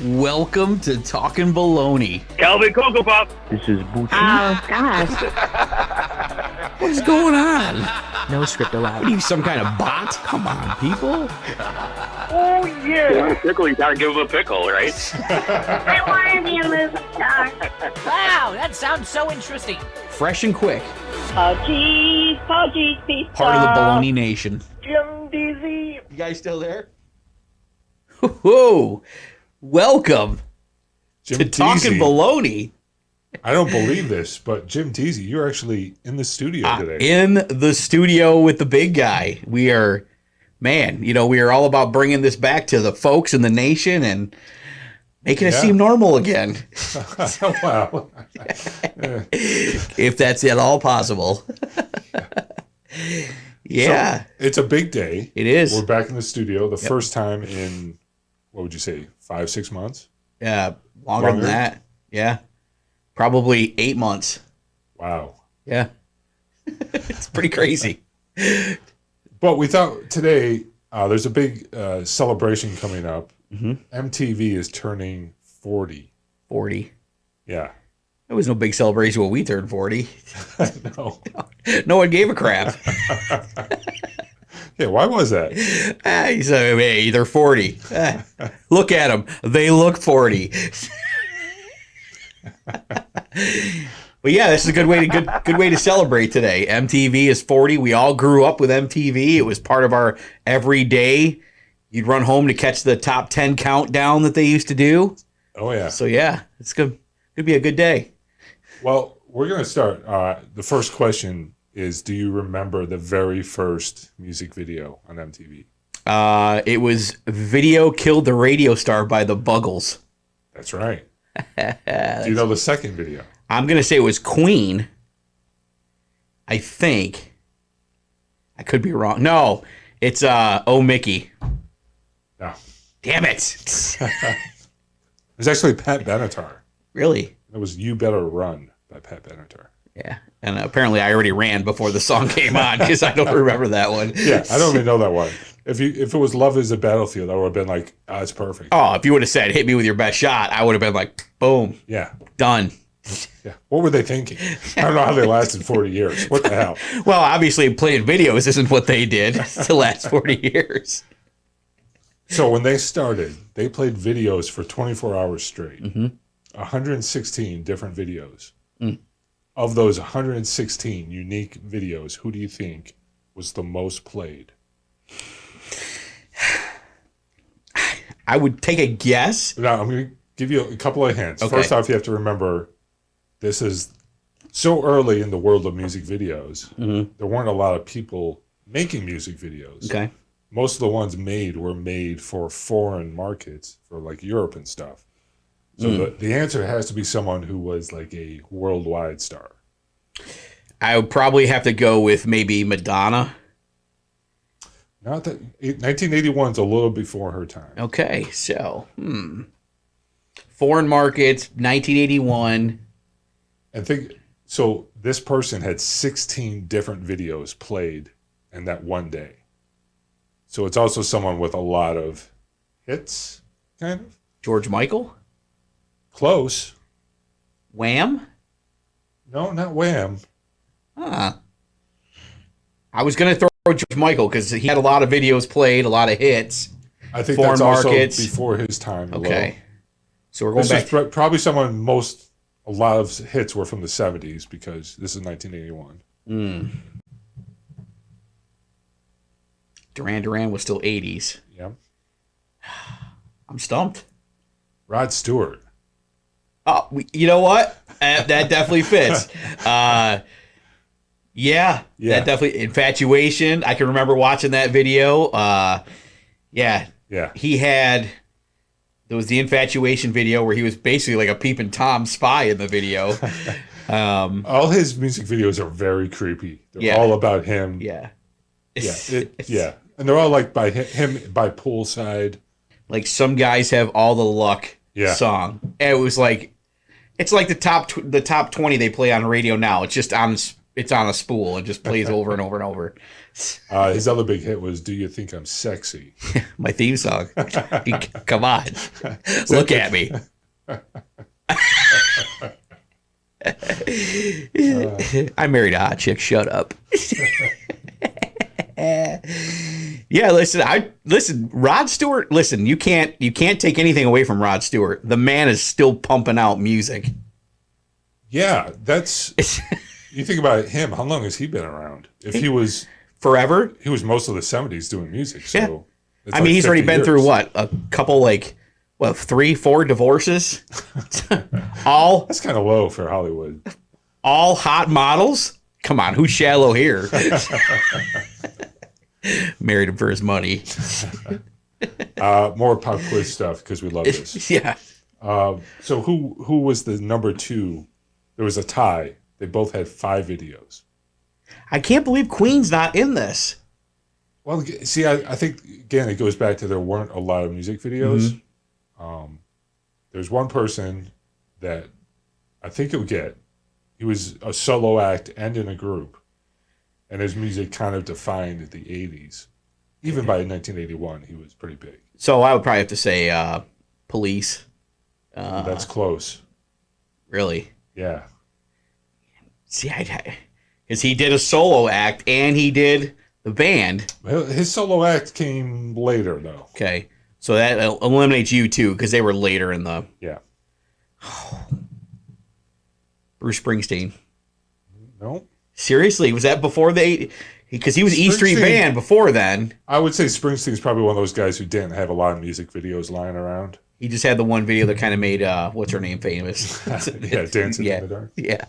Welcome to Talkin Baloney. Calvin Cocoa Pop. This is Boochie. Oh, gosh. What's going on? No script allowed. What are you, some kind of bot? Come on, people. Oh, yeah. Pickle, you gotta give him a pickle, right? I want to be a movie star. Wow, that sounds so interesting. Fresh and quick. Pudgy, pizza. Part of the Baloney Nation. Jim Deezy. You guys still there? Whoa. Welcome Jim to Talkin Baloney. I don't believe this, but Jim Deezy, you're actually in the studio today. In the studio with the big guy. We are, we are all about bringing this back to the folks in the nation and making it seem normal again. Wow. If that's at all possible. Yeah. So, it's a big day. It is. We're back in the studio. The first time in, what would you say, 5-6 months? Yeah, longer than that. Yeah. Probably 8 months. Wow. Yeah. It's pretty crazy. But we thought today, there's a big celebration coming up. Mm-hmm. MTV is turning 40. 40. Yeah. It was no big celebration when we turned 40. No. No one gave a crap. Yeah, why was that? He said, hey, they're 40. Look at them. They look 40. But yeah, this is a good way to celebrate today. MTV is 40. We all grew up with MTV. It was part of our everyday. You'd run home to catch the top 10 countdown that they used to do. Oh, yeah. So yeah, it's good. Could be a good day. Well, we're going to start. The first question is, do you remember the very first music video on MTV? It was Video Killed the Radio Star by the Buggles. That's right. Do you know the second video? I'm going to say it was Queen. I think. I could be wrong. No, it's Oh Mickey. No. Damn it. It was actually Pat Benatar. Really? It was You Better Run by Pat Benatar. Yeah. And apparently I already ran before the song came on because I don't remember that one. Yeah, I don't even know that one. If it was Love is a Battlefield, I would have been like, oh, it's perfect. Oh, if you would have said, hit me with your best shot, I would have been like, boom. Yeah. Done. Yeah. What were they thinking? I don't know how they lasted 40 years. What the hell? Well, obviously playing videos isn't what they did to last 40 years. So when they started, they played videos for 24 hours straight. Mm-hmm. 116 different videos. Mm. Of those 116 unique videos, who do you think was the most played? I would take a guess. Now, I'm going to give you a couple of hints. Okay. First off, you have to remember this is so early in the world of music videos. Mm-hmm. There weren't a lot of people making music videos. Okay. Most of the ones were made for foreign markets, for like Europe and stuff. So the answer has to be someone who was like a worldwide star. I would probably have to go with maybe Madonna. Not that 1981 is a little before her time. Okay, so foreign markets, 1981. And so this person had 16 different videos played in that one day. So it's also someone with a lot of hits, kind of. George Michael? Close. Wham? No, not Wham. Huh. I was going to throw George Michael because he had a lot of videos played, a lot of hits. I think foreign that's also markets. before his time. Okay. So we're going back. Is probably someone a lot of hits were from the 70s because this is 1981. Duran Duran was still 80s. Yeah. I'm stumped. Rod Stewart. Oh, you know what? That definitely fits. Yeah, that definitely. Infatuation. I can remember watching that video. Yeah. He had. There was the Infatuation video where he was basically like a peeping Tom spy in the video. All his music videos are very creepy. They're all about him. Yeah. Yeah. And they're all like by him by poolside. Like Some Guys Have All the Luck song. And it was like, it's like the top 20 they play on radio now. It's just on it's on a spool and just plays over and over and over. His other big hit was "Do You Think I'm Sexy?" My theme song. Come on, look at me. I married a hot chick. Shut up. Yeah, listen. Rod Stewart. Listen, you can't take anything away from Rod Stewart. The man is still pumping out music. Yeah, that's. You think about him. How long has he been around? If he was forever, he was most of the '70s doing music. So yeah. it's I mean, he's already been years. through what, a couple, 3-4 divorces, all That's kind of low for Hollywood. all hot models. Come on, who's shallow here? Married him for his money. More pop quiz stuff because we love this. Yeah. So who was the number 2? There was a tie. They both had 5 videos. I can't believe Queen's not in this. Well, see, I think, again, it goes back to there weren't a lot of music videos. There's one person that I think you'll get. He was a solo act and in a group. And his music kind of defined the 80s. Even by 1981, he was pretty big. So I would probably have to say Police. That's close. Really? Yeah. See, because he did a solo act and he did the band. Well, his solo act came later, though. Okay. So that eliminates you too, because they were later in the. Yeah. Bruce Springsteen. No. Seriously, was that before they? Because he was E Street Band before then. I would say Springsteen's probably one of those guys who didn't have a lot of music videos lying around. He just had the one video that kind of made what's her name famous. Yeah, Dancing in the Dark. Yeah.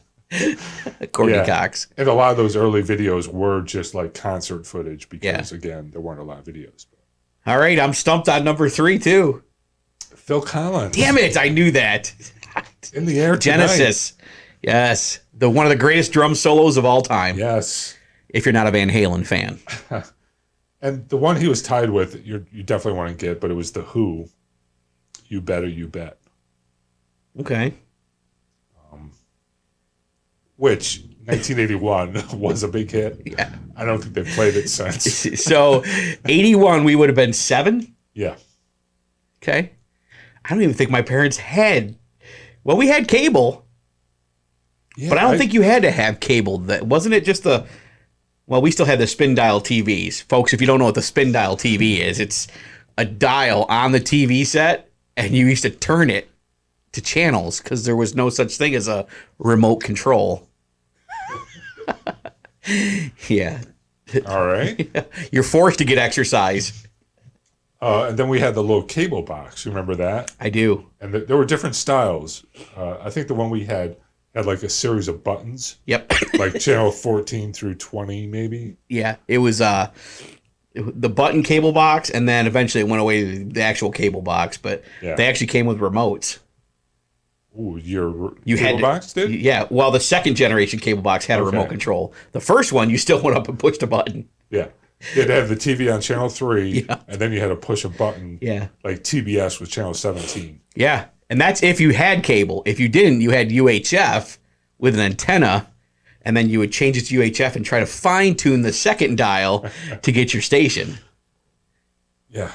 Courtney Cox. And a lot of those early videos were just like concert footage because, again, there weren't a lot of videos. All right, I'm stumped on number 3 too. Phil Collins. Damn it, I knew that. In the Air Tonight. Genesis. Yes. One of the greatest drum solos of all time. Yes. If you're not a Van Halen fan. And the one he was tied with, you definitely want to get, but it was The Who. You Better You Bet. Okay. Which 1981 was a big hit. Yeah. I don't think they've played it since. So 81, we would have been 7. Yeah. Okay. I don't even think my parents had. Well, we had cable. Yeah, But I don't think you had to have cable. Wasn't it just the... Well, we still had the spin dial TVs. Folks, if you don't know what the spin dial TV is, it's a dial on the TV set, and you used to turn it to channels because there was no such thing as a remote control. Yeah. All right. You're forced to get exercise. And then we had the little cable box. You remember that? I do. And there were different styles. I think the one we had like a series of buttons. Yep. Like channel 14 through 20, maybe. Yeah. It was the button cable box, and then eventually it went away to the actual cable box, but they actually came with remotes. Ooh, your You cable had box did? Yeah. Well, the second generation cable box had a remote control. The first one, you still went up and pushed a button. Yeah. You had to have the TV on channel 3, and then you had to push a button. Yeah. Like TBS was channel 17. Yeah. And that's if you had cable. If you didn't, you had UHF with an antenna, and then you would change it to UHF and try to fine-tune the second dial to get your station. Yeah.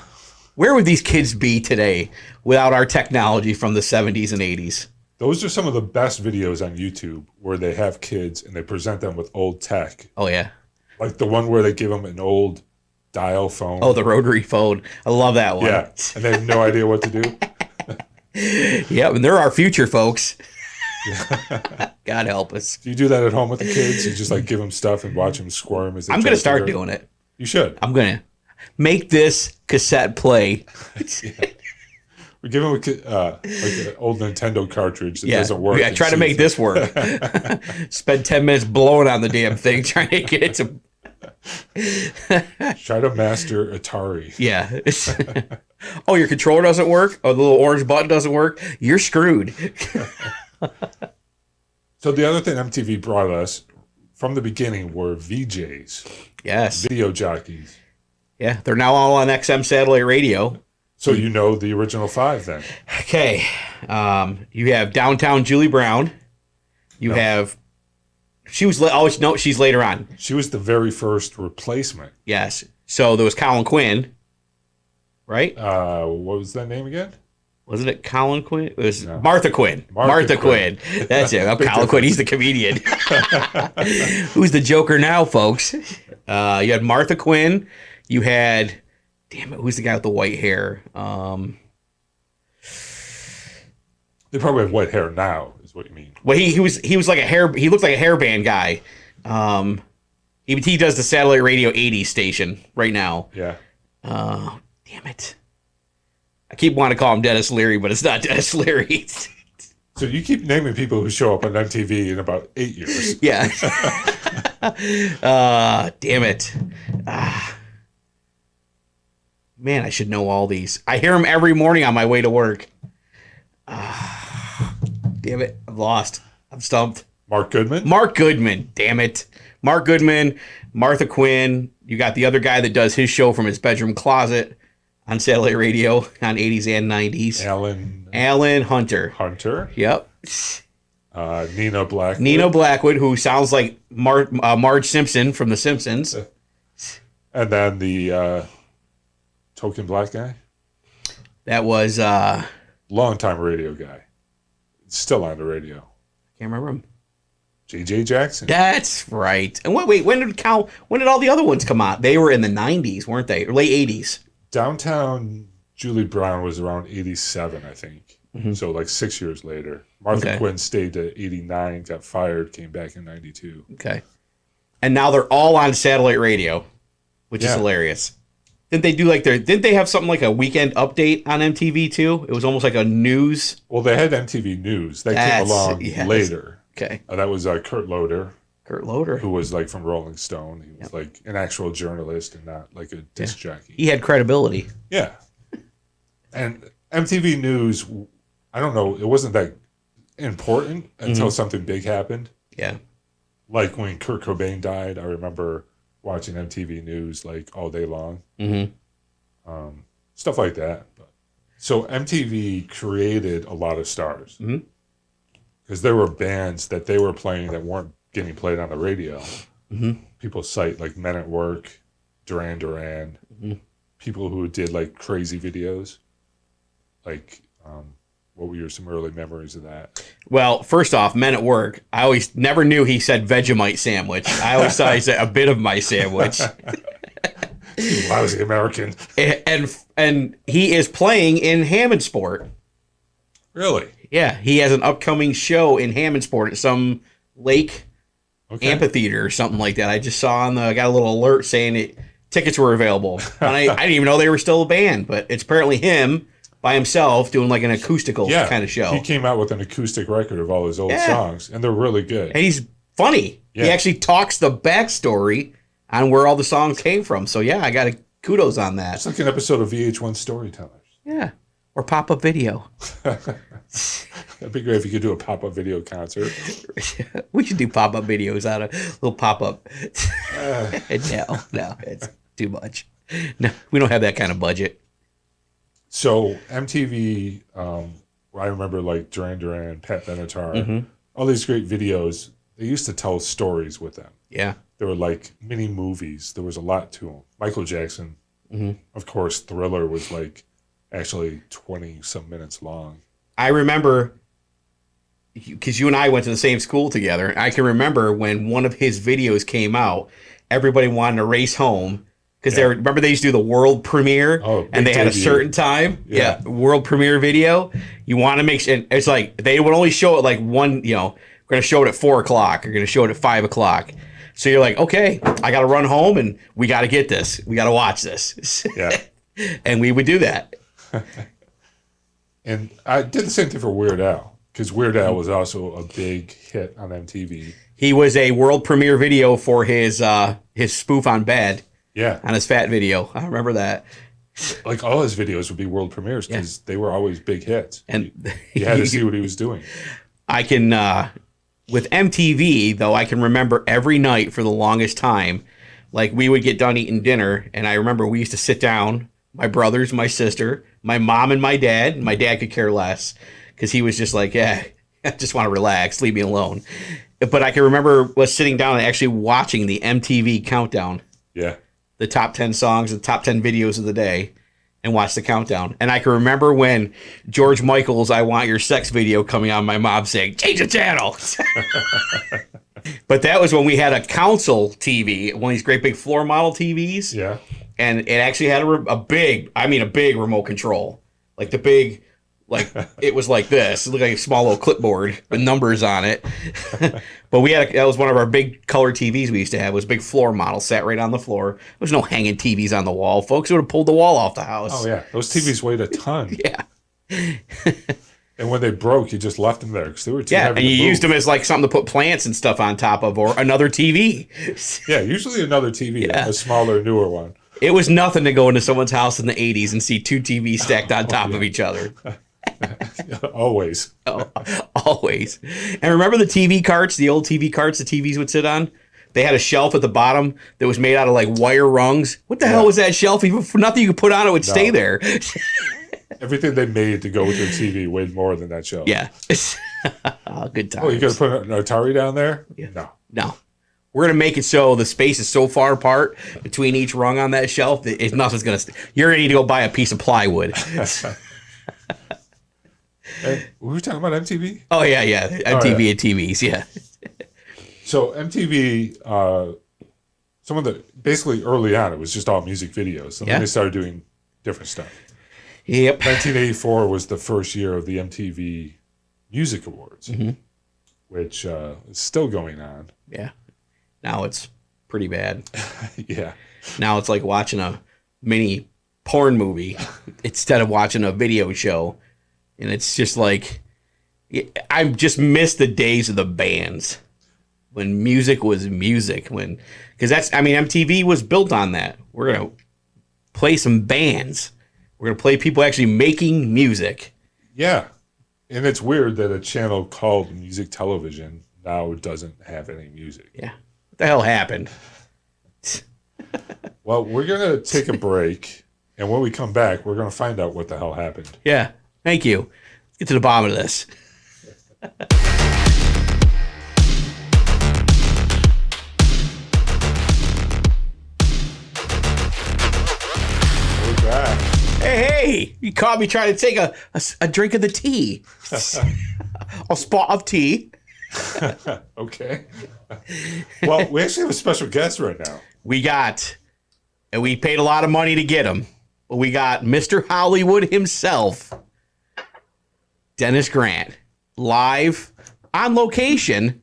Where would these kids be today without our technology from the 70s and 80s? Those are some of the best videos on YouTube where they have kids and they present them with old tech. Oh, yeah. Like the one where they give them an old dial phone. Oh, the rotary phone. I love that one. Yeah. And they have no idea what to do. Yeah, and they're our future, folks. God help us. Do you do that at home with the kids? You just like give them stuff and watch them squirm as they I'm try going to to start figure doing it. You should. I'm going to make this cassette play. We give them like an old Nintendo cartridge that doesn't work. Yeah, try to make this work. Spend 10 minutes blowing on the damn thing trying to get it to... Try to master Atari. Yeah. Oh, your controller doesn't work? Oh, the little orange button doesn't work? You're screwed. So the other thing MTV brought us from the beginning were VJs. Yes. Video jockeys. Yeah, they're now all on XM satellite radio. So you know the original 5 then. Okay. You have Downtown Julie Brown. You have... She was no, she's later on. She was the very first replacement. Yes. So there was Colin Quinn, right? What was that name again? Wasn't it Colin Quinn? It was Martha Quinn. Martha Quinn. That's it. I'm Colin Quinn. He's the comedian. Who's the Joker now, folks? You had Martha Quinn. You had, damn it, who's the guy with the white hair? They probably have white hair now, is what you mean. Well, he was like he looked like a hairband guy. He does the satellite radio 80s station right now. Yeah. Damn it. I keep wanting to call him Dennis Leary, but it's not Dennis Leary. So you keep naming people who show up on MTV in about 8 years. Yeah. Damn it. Man, I should know all these. I hear them every morning on my way to work. Damn it. I'm lost. I'm stumped. Mark Goodman? Mark Goodman. Damn it. Mark Goodman, Martha Quinn. You got the other guy that does his show from his bedroom closet on satellite radio on 80s and 90s. Alan Hunter. Yep. Nina Blackwood. Nina Blackwood, who sounds like Marge Simpson from The Simpsons. And then the token black guy? That was... longtime radio guy. Still on the radio. Can't remember him. J.J. Jackson. That's right. And wait, when did all the other ones come out? They were in the 90s, weren't they? Or late 80s. Downtown Julie Brown was around 87, I think. Mm-hmm. So like 6 years later. Martha Quinn stayed to 89, got fired, came back in 92. Okay. And now they're all on satellite radio, which is hilarious. Didn't they have something like a weekend update on MTV too? It was almost like a news. Well, they had MTV News. That came along later. Okay. That was Kurt Loder. Kurt Loder. Who was like from Rolling Stone. He was like an actual journalist and not like a disc jockey. He had credibility. Yeah. And MTV News, I don't know, it wasn't that important until something big happened. Yeah. Like when Kurt Cobain died, I remember watching MTV News like all day long. Mm-hmm. Stuff like that. So MTV created a lot of stars. Mm-hmm. Because there were bands that they were playing that weren't getting played on the radio. Mm-hmm. People cite like Men at Work, Duran Duran, people who did like crazy videos. Like, what were some early memories of that? Well, first off, Men at Work. I always never knew he said Vegemite sandwich. I always thought he said a bit of my sandwich. Lousy American. And he is playing in Hammondsport. Really? Yeah, he has an upcoming show in Hammondsport at some lake amphitheater or something like that. I just saw I got a little alert saying tickets were available. And I didn't even know they were still a band, but it's apparently him by himself doing like an acoustical kind of show. He came out with an acoustic record of all his old songs, and they're really good. And he's funny. Yeah. He actually talks the backstory on where all the songs came from. So yeah, I got kudos on that. It's like an episode of VH1 Storytellers. Yeah. Or pop-up video. That'd be great if you could do a pop-up video concert. We should do pop-up videos out of little pop-up. No, it's too much. No, we don't have that kind of budget. So MTV, I remember like Duran Duran, Pat Benatar, all these great videos. They used to tell stories with them. Yeah. They were like mini movies. There was a lot to them. Michael Jackson, of course, Thriller was like actually 20-some minutes long. I remember, because you and I went to the same school together, I can remember when one of his videos came out, everybody wanted to race home, because remember they used to do the world premiere, and they had a certain time? Yeah, world premiere video. You want to make sure, and it's like, they would only show it like one, we're going to show it at 4 o'clock, or going to show it at 5 o'clock. So you're like, okay, I got to run home, and we got to get this. We got to watch this. Yeah. And we would do that. And I did the same thing for Weird Al, because Weird Al was also a big hit on MTV. He was a world premiere video for his spoof on Bad. Yeah. On his Fat video. I remember that. Like all his videos would be world premieres because they were always big hits. And you had to see what he was doing. I can, with MTV, though, I can remember every night for the longest time, like we would get done eating dinner, and I remember we used to sit down, my brothers, my sister, my mom and my dad. And my dad could care less because he was just like, I just want to relax, leave me alone. but I can remember was sitting down and actually watching the MTV countdown. Yeah. The top 10 songs, the top 10 videos of the day, and watch the countdown. And I can remember when George Michael's I Want Your Sex video coming on, my mom saying, change the channel. But that was when we had a console TV, one of these great big floor model TVs. Yeah. And it actually had a big remote control. Like the big, like it was like this. It looked like a small little clipboard with numbers on it. But that was one of our big color TVs we used to have. It was a big floor model, sat right on the floor. There was no hanging TVs on the wall, folks. It would have pulled the wall off the house. Oh, yeah. Those TVs weighed a ton. Yeah. And when they broke, you just left them there because they were too Yeah, heavy and you to move. used them as like something to put plants and stuff on top of, or another TV. Yeah, usually another TV, Yeah. a smaller, newer one. It was nothing to go into someone's house in the 80s and see two TVs stacked on top of each other. Always. Oh, always. And remember the TV carts, the old TV carts the TVs would sit on? They had a shelf at the bottom that was made out of like wire rungs. What the hell was that shelf? Even for nothing you could put on it would stay there. Everything they made to go with their TV weighed more than that shelf. Yeah. Oh, good times. Oh, you could have put an Atari down there? Yeah. No. We're going to make it so the space is so far apart between each rung on that shelf that nothing's going to You're going to need to go buy a piece of plywood. And we were talking about MTV? Oh, yeah. MTV and TVs, yeah. So MTV, some of the, basically early on, it was just all music videos. And then they started doing different stuff. Yep. 1984 was the first year of the MTV Music Awards, which is still going on. Yeah. Now it's pretty bad. Yeah. Now it's like watching a mini porn movie instead of watching a video show. And it's just like, I just miss the days of the bands when music was music. Because MTV was built on that. We're going to play some bands. We're going to play people actually making music. Yeah. And it's weird that a channel called Music Television now doesn't have any music. Yeah. What the hell happened? Well, we're going to take a break. And when we come back, we're going to find out what the hell happened. Yeah. Thank you. Let's get to the bottom of this. We're back. Hey, you caught me trying to take a drink of the tea. A spot of tea. Okay. Well, we actually have a special guest right now. And we paid a lot of money to get him. We got Mr. Hollywood himself, Dennis Grant, live on location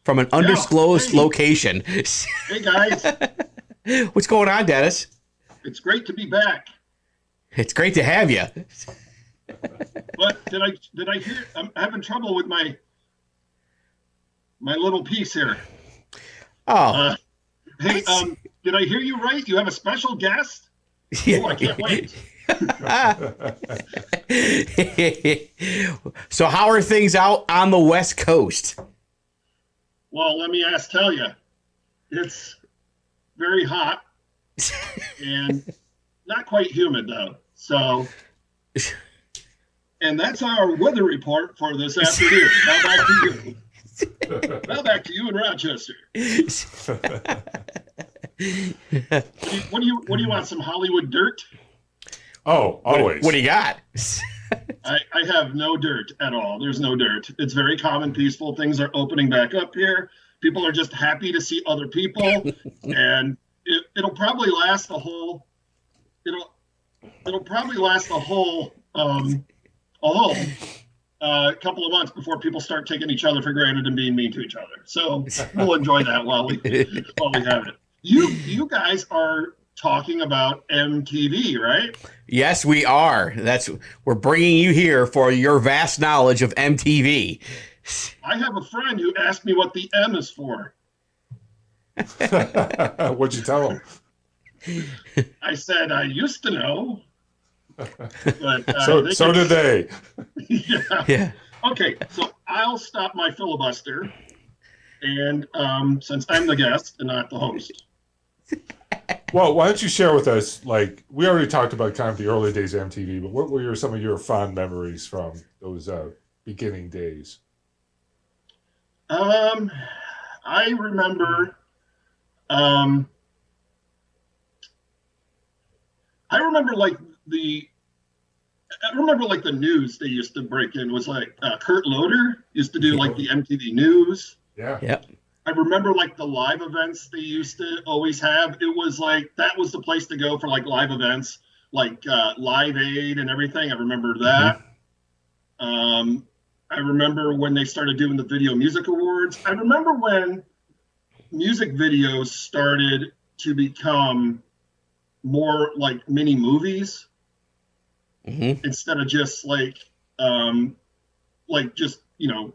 from an undisclosed location. Hey guys, What's going on, Dennis? it's great to be back. It's great to have you. But did I hear? I'm having trouble with my little piece here. Oh, Hey, did I hear you right? You have a special guest? yeah. Oh, I can't wait. So how are things out on the West Coast? Well, let me tell you, it's very hot and not quite humid though. So, and that's our weather report for this afternoon. Now back to you. Now back to you in Rochester. What do you want? Some Hollywood dirt? Oh, always. What do you got? I have no dirt at all. There's no dirt. It's very calm and peaceful. Things are opening back up here. People are just happy to see other people, and it'll probably last the whole. It'll probably last a whole couple of months before people start taking each other for granted and being mean to each other. So we'll enjoy that while we have it. You guys are talking about MTV, right? Yes, we are. We're bringing you here for your vast knowledge of MTV. I have a friend who asked me what the M is for. What'd you tell him? I said I used to know. But, So did they. Yeah. Yeah. Okay, so I'll stop my filibuster, and since I'm the guest and not the host. Well, why don't you share with us, like, we already talked about kind of the early days of MTV, but what were some of your fond memories from those beginning days? I remember. I remember like the news they used to break in was like Kurt Loder used to do like the MTV News. Yeah. Yep. I remember like the live events they used to always have. It was like that was the place to go for like live events, like Live Aid and everything. I remember that. I remember when they started doing the Video Music Awards. I remember when music videos started to become more like mini movies instead of just like just, you know,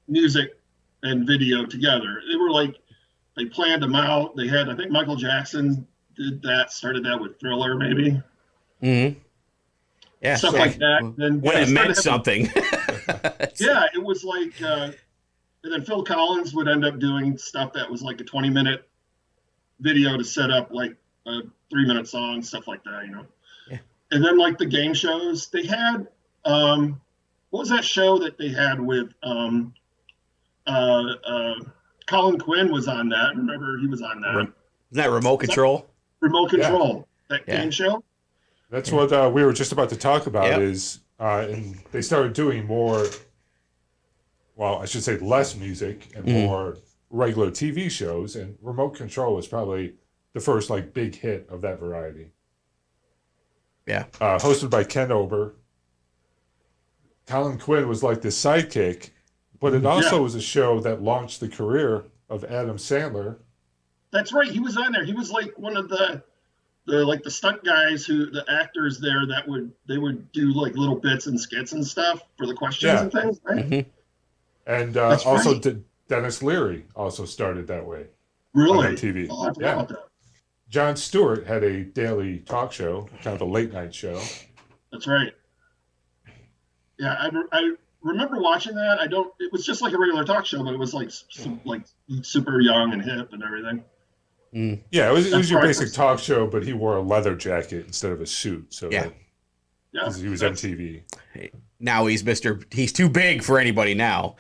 music and video together. They were like, they planned them out. They had, I think Michael Jackson started that with Thriller maybe. Yeah. Stuff like that. Then when it meant something. Yeah, it was like, and then Phil Collins would end up doing stuff that was like a 20-minute video to set up like a 3-minute song, stuff like that, you know. Yeah. And then like the game shows, they had, what was that show that they had with, Colin Quinn was on that. Remember, he was on that. Isn't that Remote Control? Remote Control, that game show. That's what we were just about to talk about is, and they started doing more, well, I should say less music and more regular TV shows, and Remote Control was probably the first like big hit of that variety. Yeah. Hosted by Ken Ober. Colin Quinn was like the sidekick, but it also was a show that launched the career of Adam Sandler. That's right. He was on there. He was like one of the stunt guys the actors there they would do like little bits and skits and stuff for the questions and things, right? And also Dennis Leary also started that way. Really? On TV. Oh, I forgot about that. Jon Stewart had a daily talk show, kind of a late night show. That's right. Yeah, I remember watching that. It was just like a regular talk show, but it was like super young and hip and everything. Yeah, it was your basic talk show, but he wore a leather jacket instead of a suit. So he was MTV. Now he's too big for anybody now.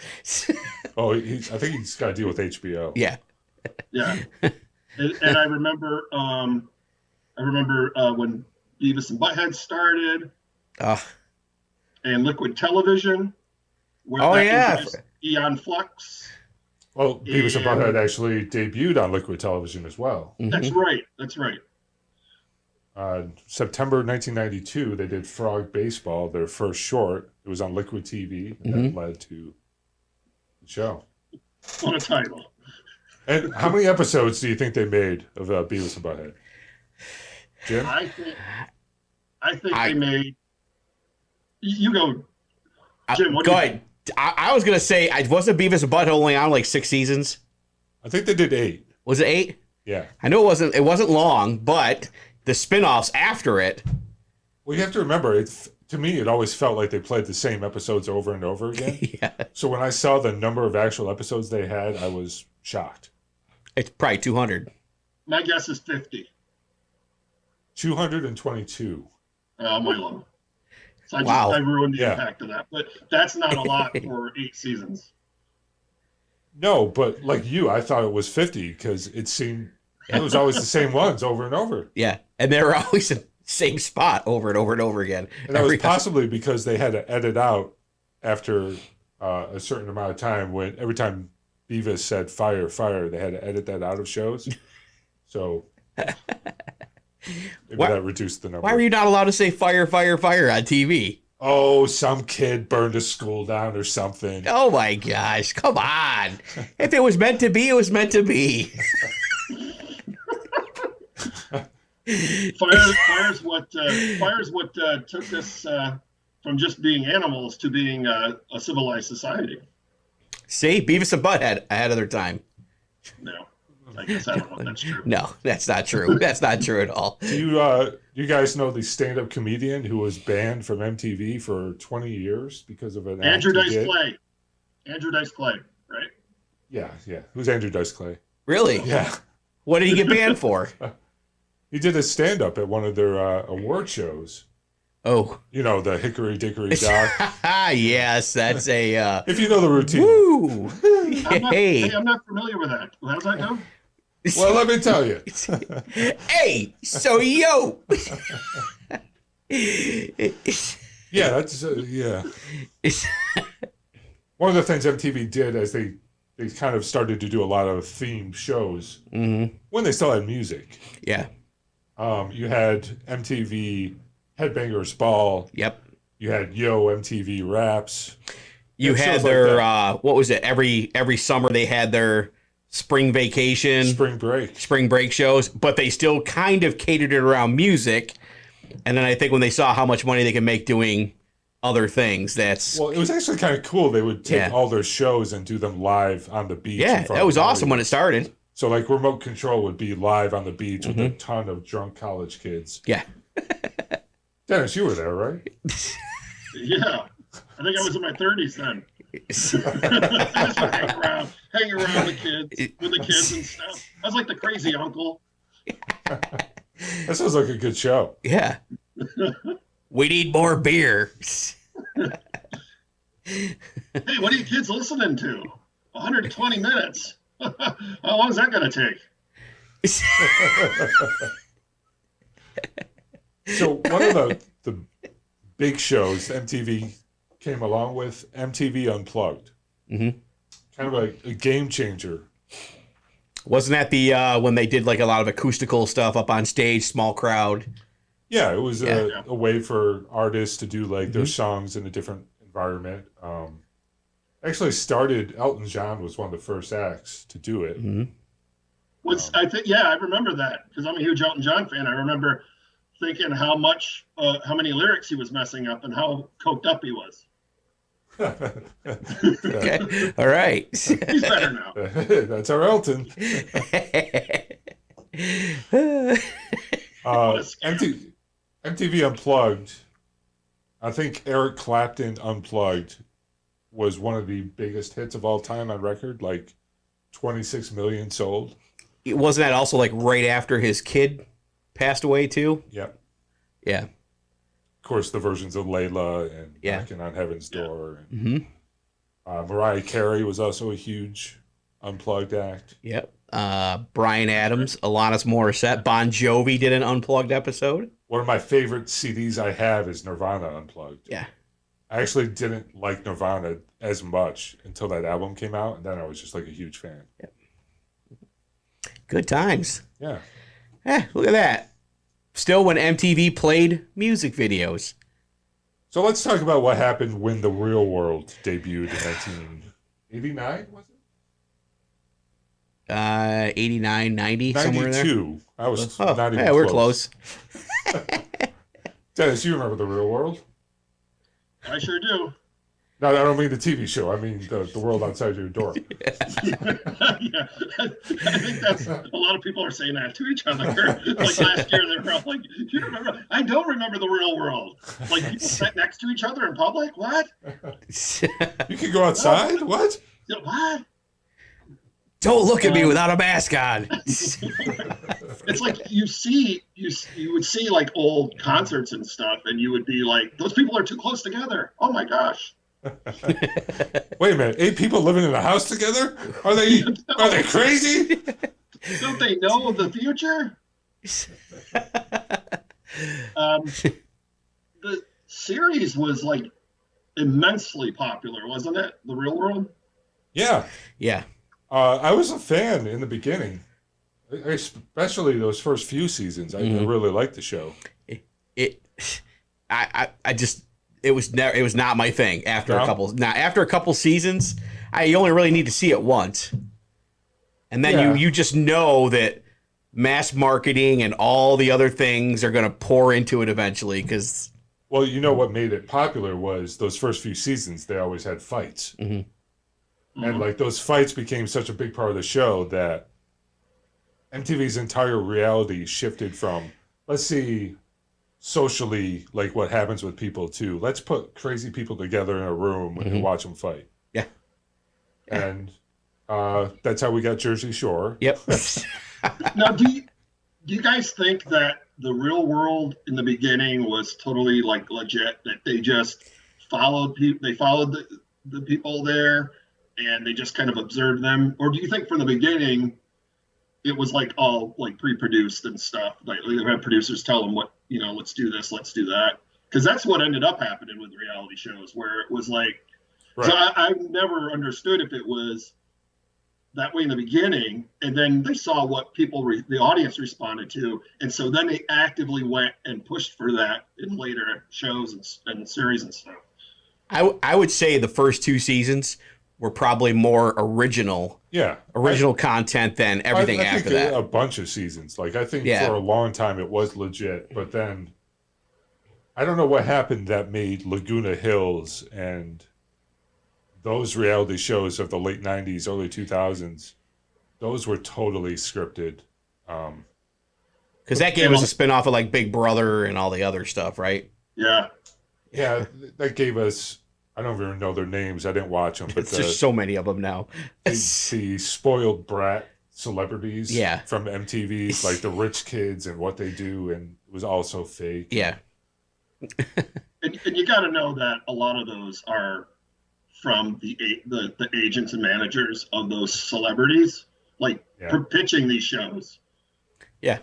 I think he's got to deal with HBO. Yeah. Yeah. And I remember when Beavis and Butthead started. And Liquid Television. Eon Flux. Well, Beavis and Butthead actually debuted on Liquid Television as well. That's right. September 1992, they did Frog Baseball, their first short. It was on Liquid TV, and that led to the show. What a title. And how many episodes do you think they made of Beavis and Butthead? Jim? I think they made... You go, Jim. What do you think? I was gonna say, wasn't Beavis and Butthead only on like 6 seasons? I think they did 8. Was it 8? Yeah. I know it wasn't long, but the spin-offs after it. Well, you have to remember, to me, it always felt like they played the same episodes over and over again. Yeah. So when I saw the number of actual episodes they had, I was shocked. It's probably 200. My guess is 50. 222. My low. So Wow. I ruined the impact of that. But that's not a lot for 8 seasons. No, but like you, I thought it was 50 because it was always the same ones over and over. Yeah, and they were always in the same spot over and over and over again. And that was possibly because they had to edit out after a certain amount of time when every time Beavis said fire, fire, they had to edit that out of shows. So... Maybe that reduced the number. Why were you not allowed to say fire, fire, fire on TV? Oh, some kid burned a school down or something. Oh my gosh, come on. If it was meant to be, it was meant to be. Fire's what took us from just being animals to being a civilized society. See, Beavis and Butthead ahead of their time. No. I guess I don't know if that's true. No, that's not true. That's not true at all. Do you guys know the stand-up comedian who was banned from MTV for 20 years because of an Andrew Dice Clay. Andrew Dice Clay, right? Yeah. Who's Andrew Dice Clay? Really? Yeah. What did he get banned for? He did a stand-up at one of their award shows. Oh. You know, the Hickory Dickory Dock. Yes, that's a... If you know the routine. Woo! I'm not familiar with that. How's that go? Well, let me tell you. Hey, so yo. Yeah, that's yeah. One of the things MTV did as they kind of started to do a lot of themed shows when they still had music. Yeah. You had MTV Headbangers Ball. Yep. You had Yo MTV Raps. You had their what was it? Every summer they had their spring vacation, spring break shows, but they still kind of catered it around music. And then I think when they saw how much money they can make doing other things, it was actually kind of cool. They would take all their shows and do them live on the beach. Yeah, that was awesome when it started. So like Remote Control would be live on the beach with a ton of drunk college kids. Yeah. Dennis, you were there, right? Yeah. I think I was in my 30s then. Just hang around with the kids and stuff. I was like the crazy uncle. That sounds like a good show. Yeah. We need more beer. Hey, what are you kids listening to? 120 minutes. How long is that going to take? So one of the big shows MTV came along with, MTV Unplugged. Kind of a game changer. Wasn't that the when they did like a lot of acoustical stuff up on stage, small crowd? Yeah, it was a way for artists to do like their songs in a different environment. Actually started, Elton John was one of the first acts to do it. I remember that because I'm a huge Elton John fan. I remember thinking how many lyrics he was messing up and how coked up he was. Okay. All right. He's better now. That's our Elton. MTV Unplugged. I think Eric Clapton Unplugged was one of the biggest hits of all time on record, like 26 million sold. Wasn't that also like right after his kid passed away too? Yep. Yeah. Of course, the versions of Layla and Knocking on Heaven's Door. And, Mariah Carey was also a huge Unplugged act. Yep. Bryan Adams, Alanis Morissette, Bon Jovi did an Unplugged episode. One of my favorite CDs I have is Nirvana Unplugged. Yeah. I actually didn't like Nirvana as much until that album came out, and then I was just like a huge fan. Yep. Good times. Yeah. Look at that. Still when MTV played music videos. So let's talk about what happened when The Real World debuted in 1989, was it? 89, 90, somewhere there. 92. I was not even close. Yeah, we're close. Dennis, you remember The Real World? I sure do. No, I don't mean the TV show. I mean the world outside your door. Yeah. I think that's a lot of people are saying that to each other. Like last year, they were all like, "Do you remember?" I don't remember The Real World. Like people sat next to each other in public. What? You can go outside? What? What? Don't look at me without a mask on. It's like you would see like old concerts and stuff, and you would be like, "Those people are too close together." Oh my gosh. Wait a minute, 8 people living in a house together? Are they crazy? Don't they know the future? The series was like immensely popular, wasn't it? The Real World? Yeah. Yeah. I was a fan in the beginning, especially those first few seasons. I really liked the show. It was not my thing after a couple seasons. You only really need to see it once. And then you just know that mass marketing and all the other things are going to pour into it eventually cuz you know what made it popular was those first few seasons they always had fights. And like those fights became such a big part of the show that MTV's entire reality shifted from let's see socially like what happens with people too. Let's put crazy people together in a room and watch them fight. Yeah. And that's how we got Jersey Shore. Yep. Now, do you guys think that The Real World in the beginning was totally like legit, that they just followed the people there and they just kind of observed them? Or do you think from the beginning it was like all like pre-produced and stuff? Like they had producers tell them what, let's do this, let's do that. Because that's what ended up happening with reality shows, where it was like, Right. so I've never understood if it was that way in the beginning, and then they saw what the audience responded to, and so then they actively went and pushed for that in later shows and series and stuff. I would say the first 2 seasons were probably more original content than everything I after think that. a bunch of seasons. Like I think for a long time it was legit, but then I don't know what happened that made Laguna Hills and those reality shows of the late 90s, early 2000s, those were totally scripted. Because that gave us a spinoff of like Big Brother and all the other stuff, right? Yeah. Yeah, that gave us, I don't even know their names. I didn't watch them. But There's so many of them now. the spoiled brat celebrities from MTV, like the rich kids and what they do, and it was all so fake. Yeah. And you got to know that a lot of those are from the agents and managers of those celebrities, like pitching these shows. Yeah.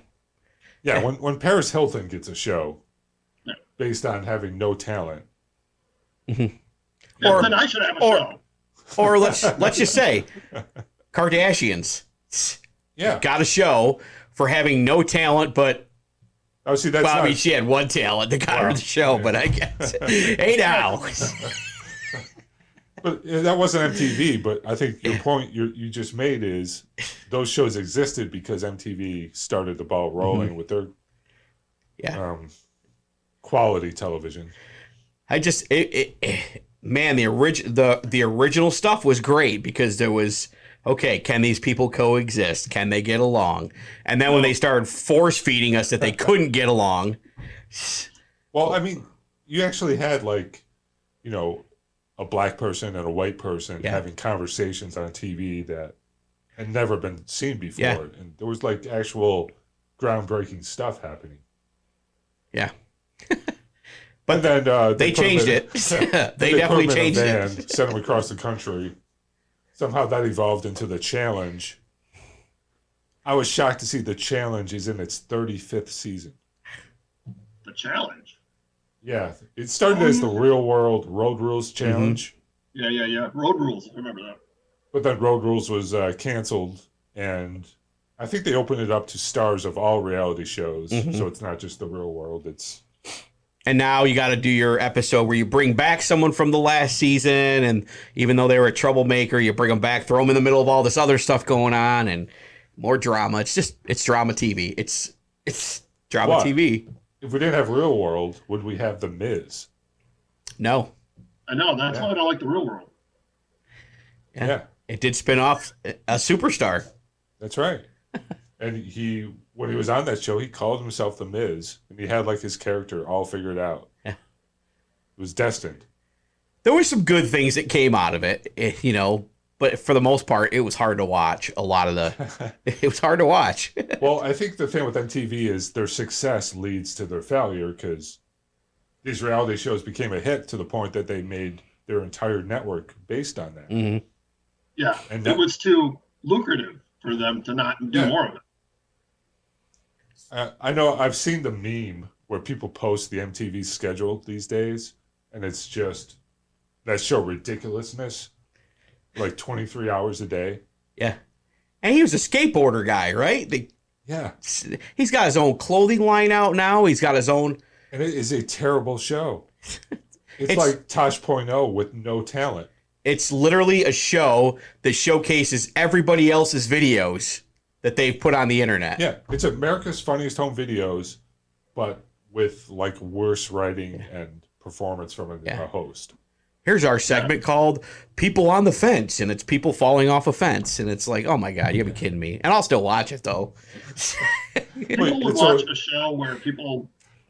Yeah, when Paris Hilton gets a show based on having no talent. Mm-hmm. Then I should have a show. Or let's just say Kardashians. Yeah. Got a show for having no talent, but I mean, she had one talent that got her the show, but I guess hey now. But that wasn't MTV. But I think your point you just made is those shows existed because MTV started the ball rolling with their quality television. Man, the original stuff was great because there was, okay, can these people coexist? Can they get along? And then when they started force feeding us that they couldn't get along. Well, I mean, you actually had a black person and a white person having conversations on TV that had never been seen before. Yeah. And there was like actual groundbreaking stuff happening. Yeah. But then they changed it. They definitely changed it. Sent them across the country. Somehow that evolved into the challenge. I was shocked to see the challenge is in its 35th season. The challenge? Yeah. It started as the Real World Road Rules Challenge. Mm-hmm. Yeah. Road Rules. I remember that. But then Road Rules was canceled, and I think they opened it up to stars of all reality shows. Mm-hmm. So it's not just the Real World. And now you got to do your episode where you bring back someone from the last season, and even though they were a troublemaker, you bring them back, throw them in the middle of all this other stuff going on, and more drama. It's drama TV. It's drama TV. If we didn't have Real World, would we have The Miz? No. I know. That's why I don't like the Real World. Yeah. It did spin off a superstar. That's right. And when he was on that show, he called himself The Miz, and he had like his character all figured out. Yeah. It was destined. There were some good things that came out of it, but for the most part, it was hard to watch. It was hard to watch. Well, I think the thing with MTV is their success leads to their failure because these reality shows became a hit to the point that they made their entire network based on that. Mm-hmm. Yeah, and it was too lucrative for them to not do more of it. I know I've seen the meme where people post the MTV schedule these days, and it's just that show ridiculousness, like 23 hours a day. Yeah. And he was a skateboarder guy, right? He's got his own clothing line out now. He's got his own. And it is a terrible show. It's like Tosh.0 with no talent. It's literally a show that showcases everybody else's videos that they've put on the internet. Yeah, it's America's Funniest Home Videos, but with like worse writing and performance from a host. Here's our segment called People on the Fence, and it's people falling off a fence. And it's like, oh my God, you gotta be kidding me. And I'll still watch it though. People would watch a show where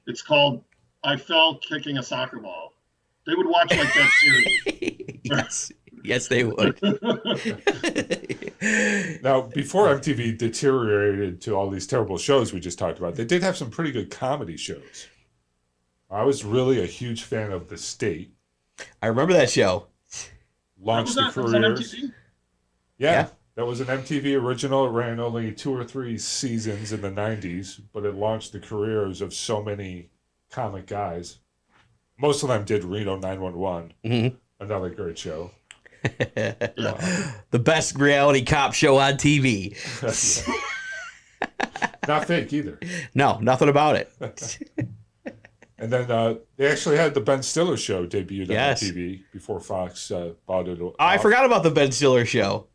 it's called I Fell Kicking a Soccer Ball. They would watch like that series. Yes, they would. Now, before MTV deteriorated to all these terrible shows we just talked about, they did have some pretty good comedy shows. I was really a huge fan of The State. I remember that show. launched the that was on careers. MTV? Yeah, that was an MTV original. It ran only 2 or 3 seasons in the 90s, but it launched the careers of so many comic guys. Most of them did Reno 911, another great show. The best reality cop show on TV. Not fake either. No, nothing about it. And then they actually had the Ben Stiller show debuted Yes. on TV before Fox bought it. I off. forgot about the Ben Stiller show.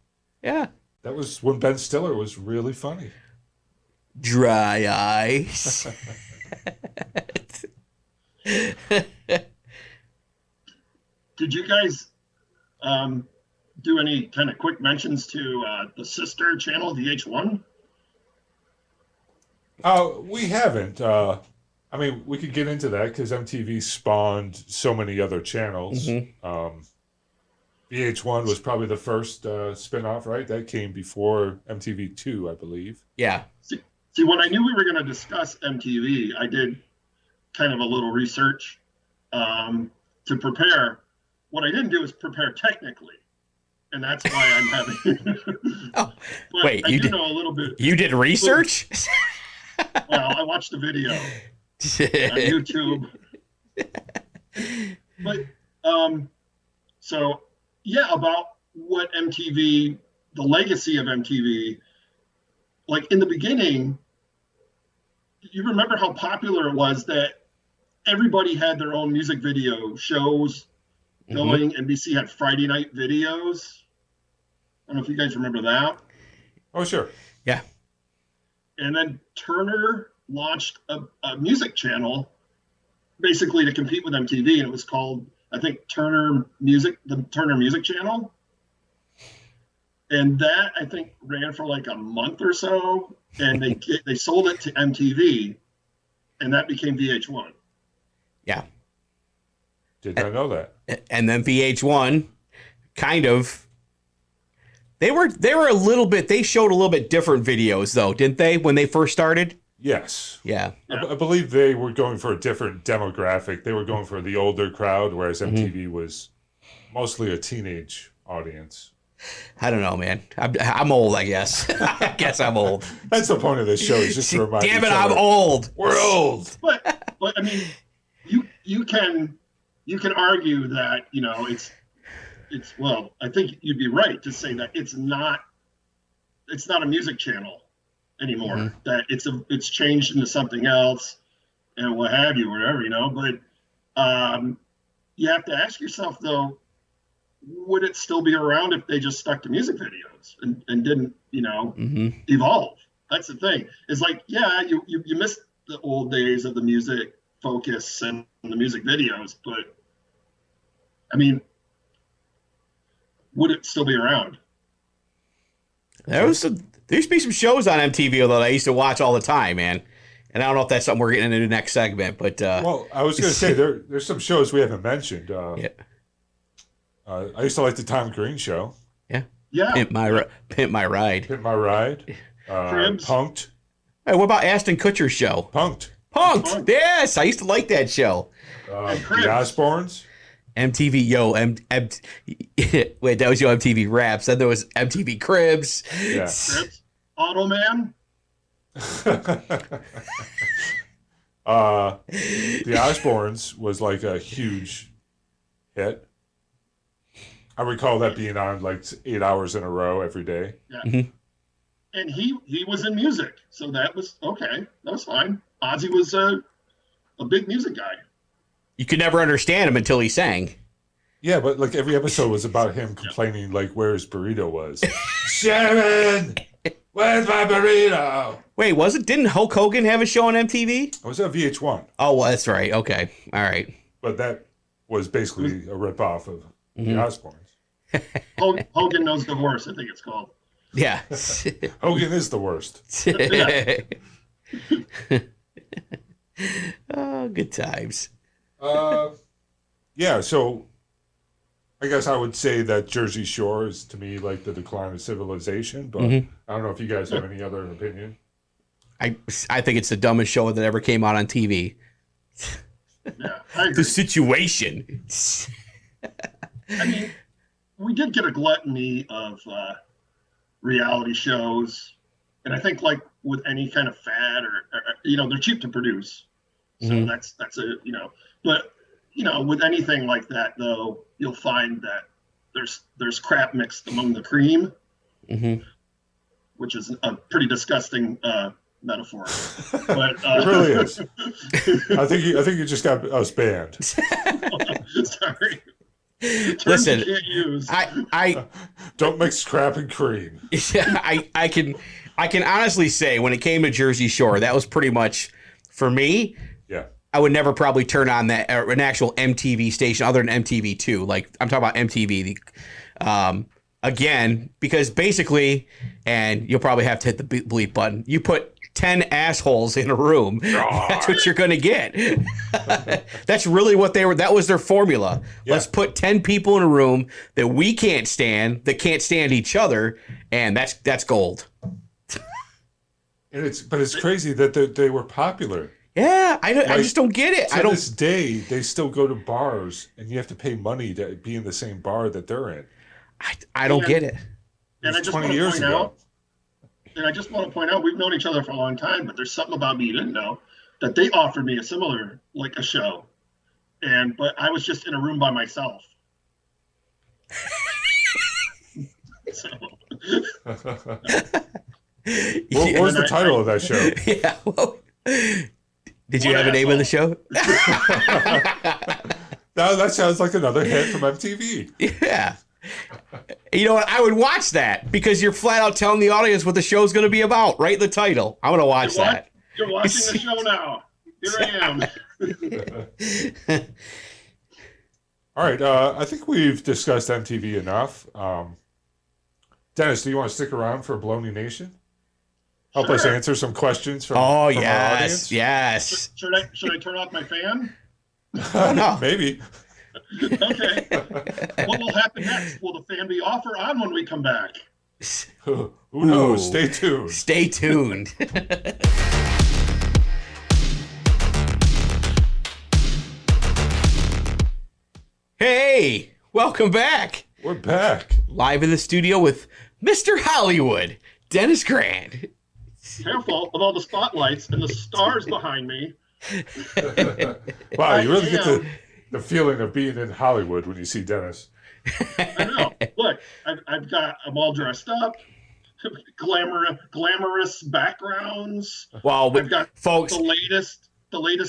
Yeah. That was when Ben Stiller was really funny. Dry eyes. Did you guys do any kind of quick mentions to the sister channel, VH1? We haven't. I mean, we could get into that because MTV spawned so many other channels. VH1 was probably the first spinoff, right? That came before MTV2, I believe. Yeah. See, when I knew we were going to discuss MTV, I did kind of a little research to prepare. What I didn't do is prepare technically, and that's why I'm having. Oh, but wait, I do know a little bit. You did research? Well, I watched the video on YouTube. But so yeah, about what MTV, the legacy of MTV. Like in the beginning, you remember how popular it was that everybody had their own music video shows going. NBC had Friday night videos. I don't know if you guys remember that. Oh, sure. Yeah. And then Turner launched a music channel basically to compete with MTV, and it was called, I think, the Turner Music Channel. And that, I think, ran for like a month or so, and they sold it to MTV, and that became VH1. Yeah. Did not know that. And then VH1 kind of they were a little bit, they showed a little bit different videos though, didn't they, when they first started? Yes. Yeah. I believe they were going for a different demographic. They were going for the older crowd, whereas MTV was mostly a teenage audience. I don't know, man. I'm old, I guess. I guess I'm old. That's the point of this show, is just to remind Damn it, each other, I'm old. we're old. But I mean, you can argue that, you know, it's well, I think you'd be right to say that it's not a music channel anymore. That it's changed into something else and what have you, whatever, you know. But you have to ask yourself though, would it still be around if they just stuck to music videos and didn't, you know, evolve? That's the thing. It's like, yeah, you missed the old days of the music focus and the music videos, but I mean, would it still be around? There used to be some shows on MTV that I used to watch all the time, man. And I don't know if that's something we're getting into the next segment, but Well, I was going to say, there's some shows we haven't mentioned. yeah. I used to like the Tom Green Show. Yeah. Pimp My Ride. Hit My Ride. Cribs. Punked. Hey, what about Ashton Kutcher's show? Punked. Punked. Yes, I used to like that show. And Cribs. The Osbournes. MTV, wait, that was your MTV Raps. Then there was MTV Cribs. Yeah. Cribs. Automan. The Osbournes was like a huge hit. I recall that being on like 8 hours in a row every day. Yeah. And he was in music, so that was okay. That was fine. Ozzy was a big music guy. You could never understand him until he sang. Yeah, but like every episode was about him complaining like where his burrito was. Sharon, where's my burrito? Wait, didn't Hulk Hogan have a show on MTV? I was at VH1, Oh, well, that's right. Okay. All right. but that was basically a ripoff of the Osbournes. Hogan Knows the Horse, I think it's called. Yeah. Hogan is the worst. Oh, good times. Yeah, so I guess I would say that Jersey Shore is to me like the decline of civilization, but I don't know if you guys have any other opinion. I think it's the dumbest show that ever came out on TV. Yeah, I agree. The Situation. I mean, we did get a gluttony of reality shows, and I think like with any kind of fad or they're cheap to produce, so that's a but with anything like that though, you'll find that there's crap mixed among the cream, which is a pretty disgusting metaphor, but it really is. I think you just got us banned. Sorry. Listen, you can't use. I don't mix crap and cream. Yeah, I can honestly say when it came to Jersey Shore, that was pretty much for me. Yeah, I would never probably turn on that an actual MTV station other than MTV2. Like I'm talking about MTV. Again, because basically, and you'll probably have to hit the bleep button. You put 10 assholes in a room. That's what you're going to get. That's really what that was their formula. Yeah. Let's put 10 people in a room that we can't stand, that can't stand each other, and that's gold. And it's crazy that they were popular. Yeah, I just don't get it. To this day, they still go to bars, and you have to pay money to be in the same bar that they're in. I don't get it. And I just 20 years ago. And I just want to point out, we've known each other for a long time, but there's something about me you didn't know, that they offered me a similar, like a show. But I was just in a room by myself. So. What's the title of that show? Yeah. Well, did you have a name of the show? No, that sounds like another hit from MTV. Yeah. You know what? I would watch that because you're flat out telling the audience what the show's going to be about. Write the title. I'm going to watch that. You're watching the show now. Here I am. All right. I think we've discussed MTV enough. Dennis, do you want to stick around for Baloney Nation? Help us answer some questions from our audience? Yes. Should I turn off my fan? No. Maybe. Okay. What will happen next? Will the fan be off or on when we come back? Who knows? Stay tuned. Stay tuned. Hey, welcome back. We're back. Live in the studio with Mr. Hollywood, Dennis Grant. Careful of all the spotlights and the stars behind me. Wow, you really get the feeling of being in Hollywood when you see Dennis. I know. Look, I'm all dressed up, glamorous backgrounds. Well, I've got folks, the latest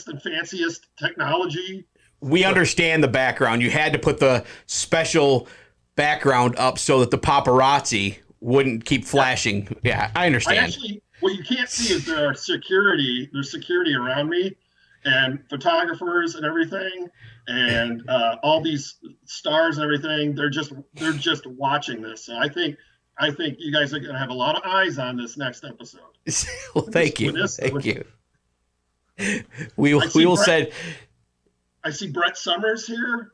and fanciest technology. We understand the background. You had to put the special background up so that the paparazzi wouldn't keep flashing. Yeah, I understand. What you can't see is there's security around me and photographers and everything. And all these stars and everything, they're just watching this. So I think you guys are going to have a lot of eyes on this next episode. Well, thank you. Thank you. We will send. I see Brett Summers here.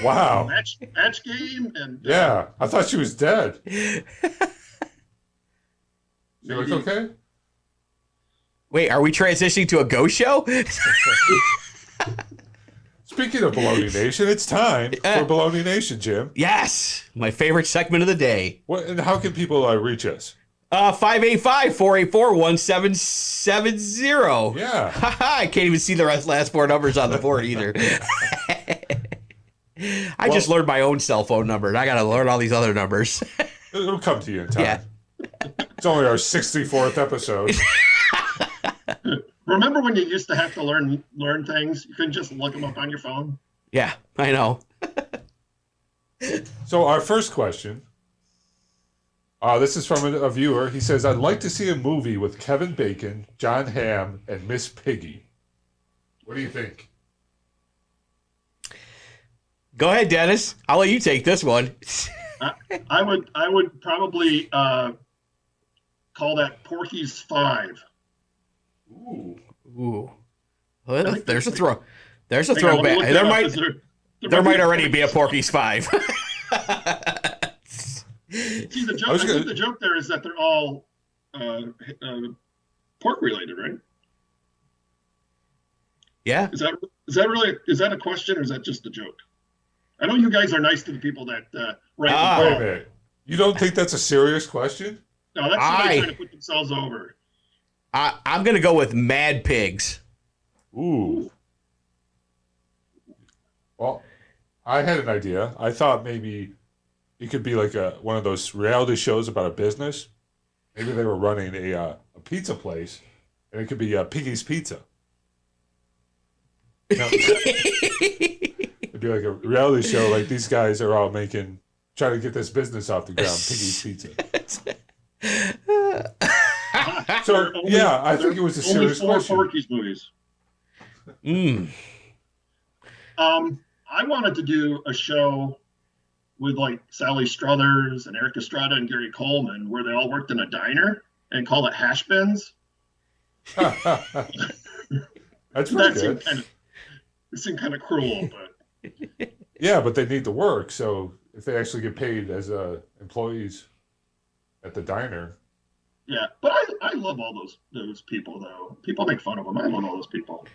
Wow. Match game and yeah, I thought she was dead. You look okay? Wait, are we transitioning to a ghost show? Speaking of Baloney Nation, it's time for Baloney Nation, Jim. Yes, my favorite segment of the day. What and how can people reach us? 585-484-1770. Yeah. I can't even see the last four numbers on the board either. I just learned my own cell phone number, and I got to learn all these other numbers. It'll come to you in time. Yeah. It's only our 64th episode. Remember when you used to have to learn things? You couldn't just look them up on your phone? Yeah, I know. So our first question, this is from a viewer. He says, I'd like to see a movie with Kevin Bacon, John Hamm, and Miss Piggy. What do you think? Go ahead, Dennis. I'll let you take this one. I would probably call that Porky's 5. Ooh. Well, there's a throw. There's a throwback. There might already be a Porky's 5. See, the joke there is that they're all pork related, right? Yeah. Is that a question or is that just a joke? I know you guys are nice to the people that write Wait a the call. minute. You don't think that's a serious question? No, that's somebody trying to put themselves over. I'm going to go with Mad Pigs. Ooh. Well, I had an idea. I thought maybe it could be like one of those reality shows about a business. Maybe they were running a pizza place, and it could be Piggy's Pizza. You know, it'd be like a reality show. Like these guys are all trying to get this business off the ground. Piggy's Pizza. So yeah, I think it was a serious question. Only 4 Porky's movies. I wanted to do a show with like Sally Struthers and Eric Estrada and Gary Coleman, where they all worked in a diner and call it Hash Bins. That's pretty good. It seemed kind of cruel, but yeah, but they need to work. So if they actually get paid as employees at the diner, yeah. But I love all those people though. People make fun of them. I love all those people.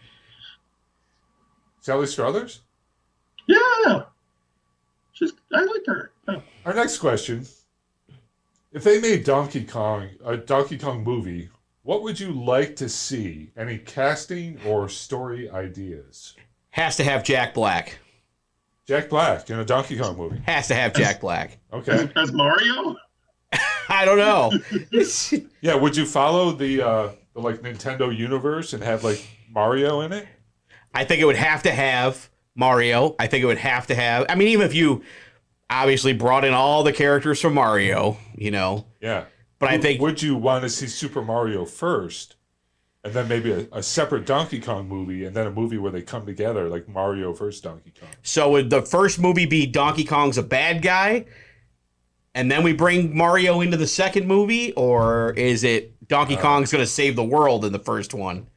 Sally Struthers? Yeah. I like her. Yeah. Our next question. If they made a Donkey Kong movie, what would you like to see? Any casting or story ideas? Has to have Jack Black. Jack Black in a Donkey Kong movie. Has to have Jack Black. Okay. As Mario? I don't know. Yeah, would you follow the like Nintendo universe and have like Mario in it? I think it would have to have Mario. I think it would have to have. I mean, even if you obviously brought in all the characters from Mario, you know. Yeah. But I think. Would you want to see Super Mario first, and then maybe a separate Donkey Kong movie, and then a movie where they come together, like Mario versus Donkey Kong? So would the first movie be Donkey Kong's a bad guy, and then we bring Mario into the second movie, or is it Donkey Kong's going to save the world in the first one?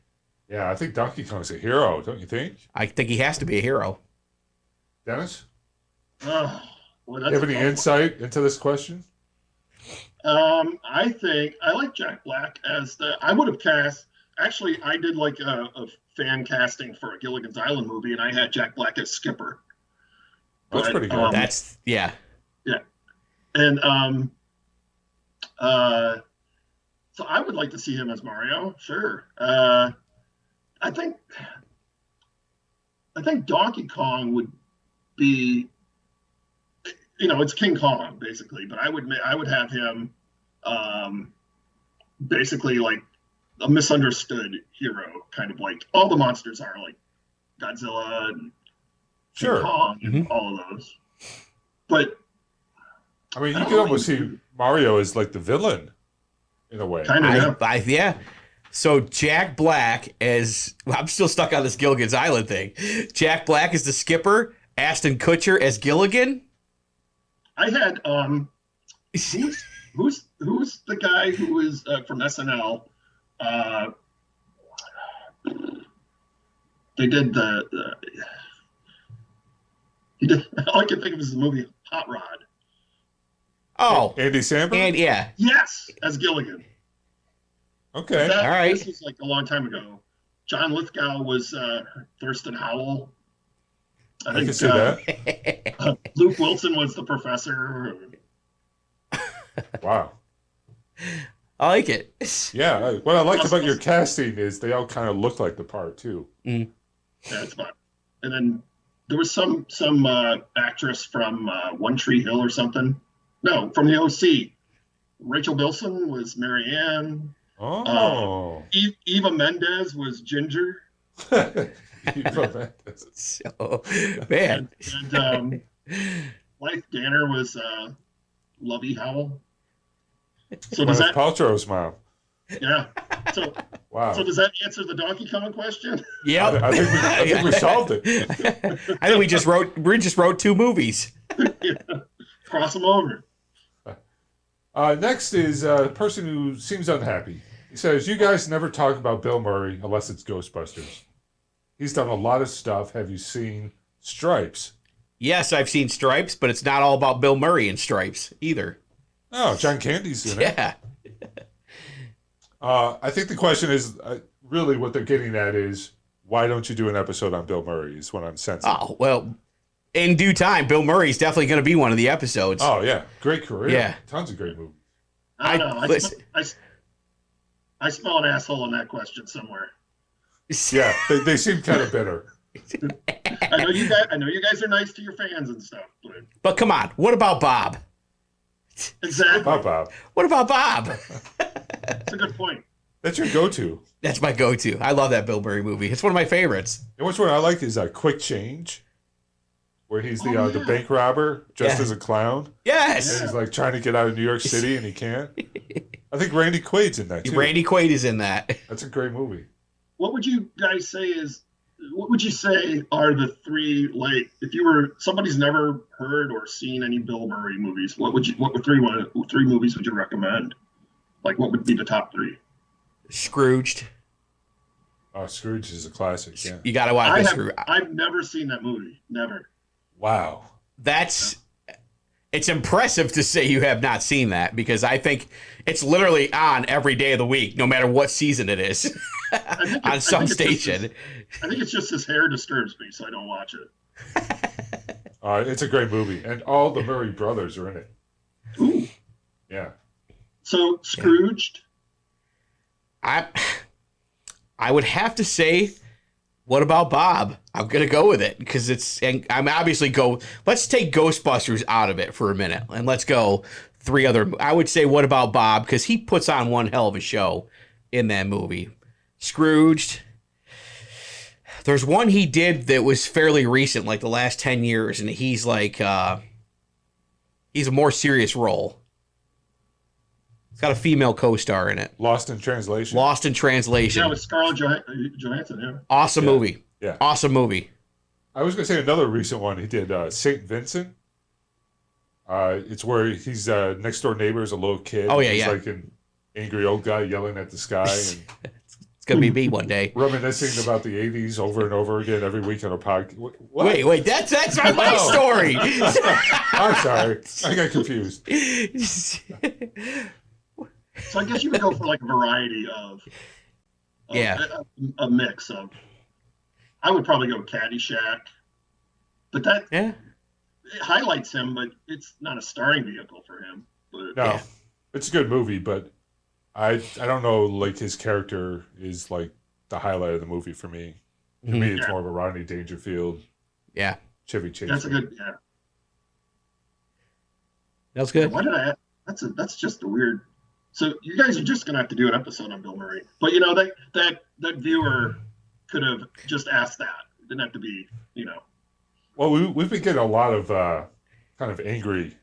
Yeah, I think Donkey Kong's a hero, don't you think? I think he has to be a hero. Dennis? Oh, well, Do you have any insight into this question? I think I like Jack Black as I would have cast. Actually, I did like a fan casting for a Gilligan's Island movie, and I had Jack Black as Skipper. That's pretty good. That's yeah. Yeah, and so I would like to see him as Mario. Sure. I think Donkey Kong would be, it's King Kong basically, but I would have him basically like a misunderstood hero, kind of like all the monsters are, like Godzilla and Sure. King Kong and all of those. But I mean, you could almost see Mario as like the villain in a way. kind of Yeah. So Jack Black I'm still stuck on this Gilligan's Island thing. Jack Black is the skipper, Ashton Kutcher as Gilligan. I had who's the guy who was from SNL? They did he did. All I can think of is the movie Hot Rod. Oh, Andy Samberg? and yeah. Yes, as Gilligan. Okay. All right. This was like a long time ago. John Lithgow was Thurston Howell. I can see that. Luke Wilson was the professor. Wow. I like it. Yeah. What I liked about your casting is they all kind of look like the part too. Yeah, it's fun. And then there was some actress from One Tree Hill or something. No, from the OC. Rachel Bilson was Mary Ann. Oh. Eva Mendes was Ginger. Eva Mendes. So, man. And Blythe Danner was Lovey Howell. So does that? Paltrow's mom. Yeah. So Wow. So does that answer the Donkey Kong question? Yeah. I think we solved it. I think we just wrote 2 movies. Cross them over. Next is a person who seems unhappy. He says, "You guys never talk about Bill Murray unless it's Ghostbusters. He's done a lot of stuff. Have you seen Stripes?" Yes, I've seen Stripes, but it's not all about Bill Murray in Stripes either. Oh, John Candy's in it. Yeah. I think the question is really what they're getting at is, why don't you do an episode on Bill Murray is what I'm sensing. Oh, well, in due time, Bill Murray's definitely going to be one of the episodes. Oh yeah, great career. Yeah. Tons of great movies. I don't know. listen. I smell an asshole in that question somewhere. Yeah, they seem kind of bitter. I know you guys are nice to your fans and stuff, But come on, what about Bob? exactly. Bob. What about Bob? That's a good point. That's your go-to. That's my go-to. I love that Bill Murray movie. It's one of my favorites. And which one I like is Quick Change, where he's the bank robber dressed as a clown. Yes. And he's like trying to get out of New York City and he can't. I think Randy Quaid's in that too. Randy Quaid is in that. That's a great movie. What would you guys say are the three, like, if you were somebody's never heard or seen any Bill Murray movies, what three movies would you recommend? Like, what would be the top three? Scrooged. Oh, Scrooge is a classic. Yeah. You got to watch Scrooge. I've never seen that movie. Never. Wow. It's impressive to say you have not seen that, because I think it's literally on every day of the week, no matter what season it is, on some station. I think it's just his hair disturbs me, so I don't watch it. It's a great movie, and all the Murray brothers are in it. Ooh. Yeah. So Scrooged. I would have to say, what about Bob? I'm gonna go with it because I'm obviously let's take Ghostbusters out of it for a minute and let's go three other. I would say what about Bob, because he puts on one hell of a show in that movie. Scrooged. There's one he did that was fairly recent, like the last 10 years, and he's like he's a more serious role. It's got a female co-star in it. Lost in Translation. Yeah, with Scarlett Johansson. Yeah. Awesome movie. Yeah. Awesome movie. I was going to say another recent one. He did St. Vincent. It's where he's next door neighbor is a little kid. Oh, yeah, he's yeah. like an angry old guy yelling at the sky and It's going to be me one day. reminiscing about the 80s over and over again every week on a podcast. What? Wait, that's not my story. I'm sorry. I got confused. So I guess you would go for like a variety of a mix of. I would probably go Caddyshack, but that it highlights him, but it's not a starring vehicle for him. But, No, it's a good movie, but I don't know. Like his character is like the highlight of the movie for me. To me, it's more of a Rodney Dangerfield. Yeah, Chevy Chase. That's a good. Yeah, that was good. Why did I? That's just a weird. So you guys are just gonna have to do an episode on Bill Murray, but you know that viewer could have just asked that. It didn't have to be, you know. Well, we've been getting a lot of kind of angry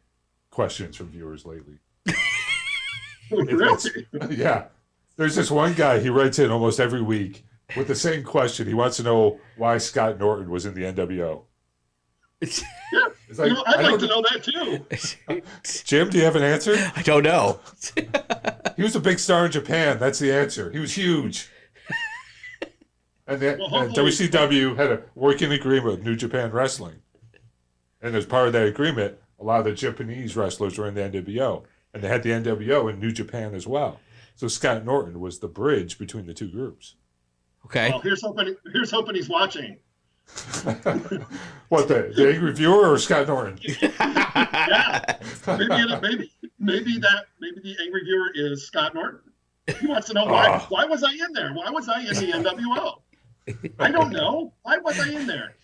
questions from viewers lately. Really? Yeah. There's this one guy, he writes in almost every week with the same question. He wants to know why Scott Norton was in the NWO. Yeah. It's like, I'd like to know that too. Jim, do you have an answer? I don't know. He was a big star in Japan. That's the answer. He was huge. And WCW had a working agreement with New Japan Wrestling. And as part of that agreement, a lot of the Japanese wrestlers were in the NWO. And they had the NWO in New Japan as well. So Scott Norton was the bridge between the two groups. Okay. Well, here's hoping he's watching. What, the angry viewer or Scott Norton? Yeah. Maybe the angry viewer is Scott Norton. He wants to know why was I in there? Why was I in the NWO? I don't know. Why was I in there?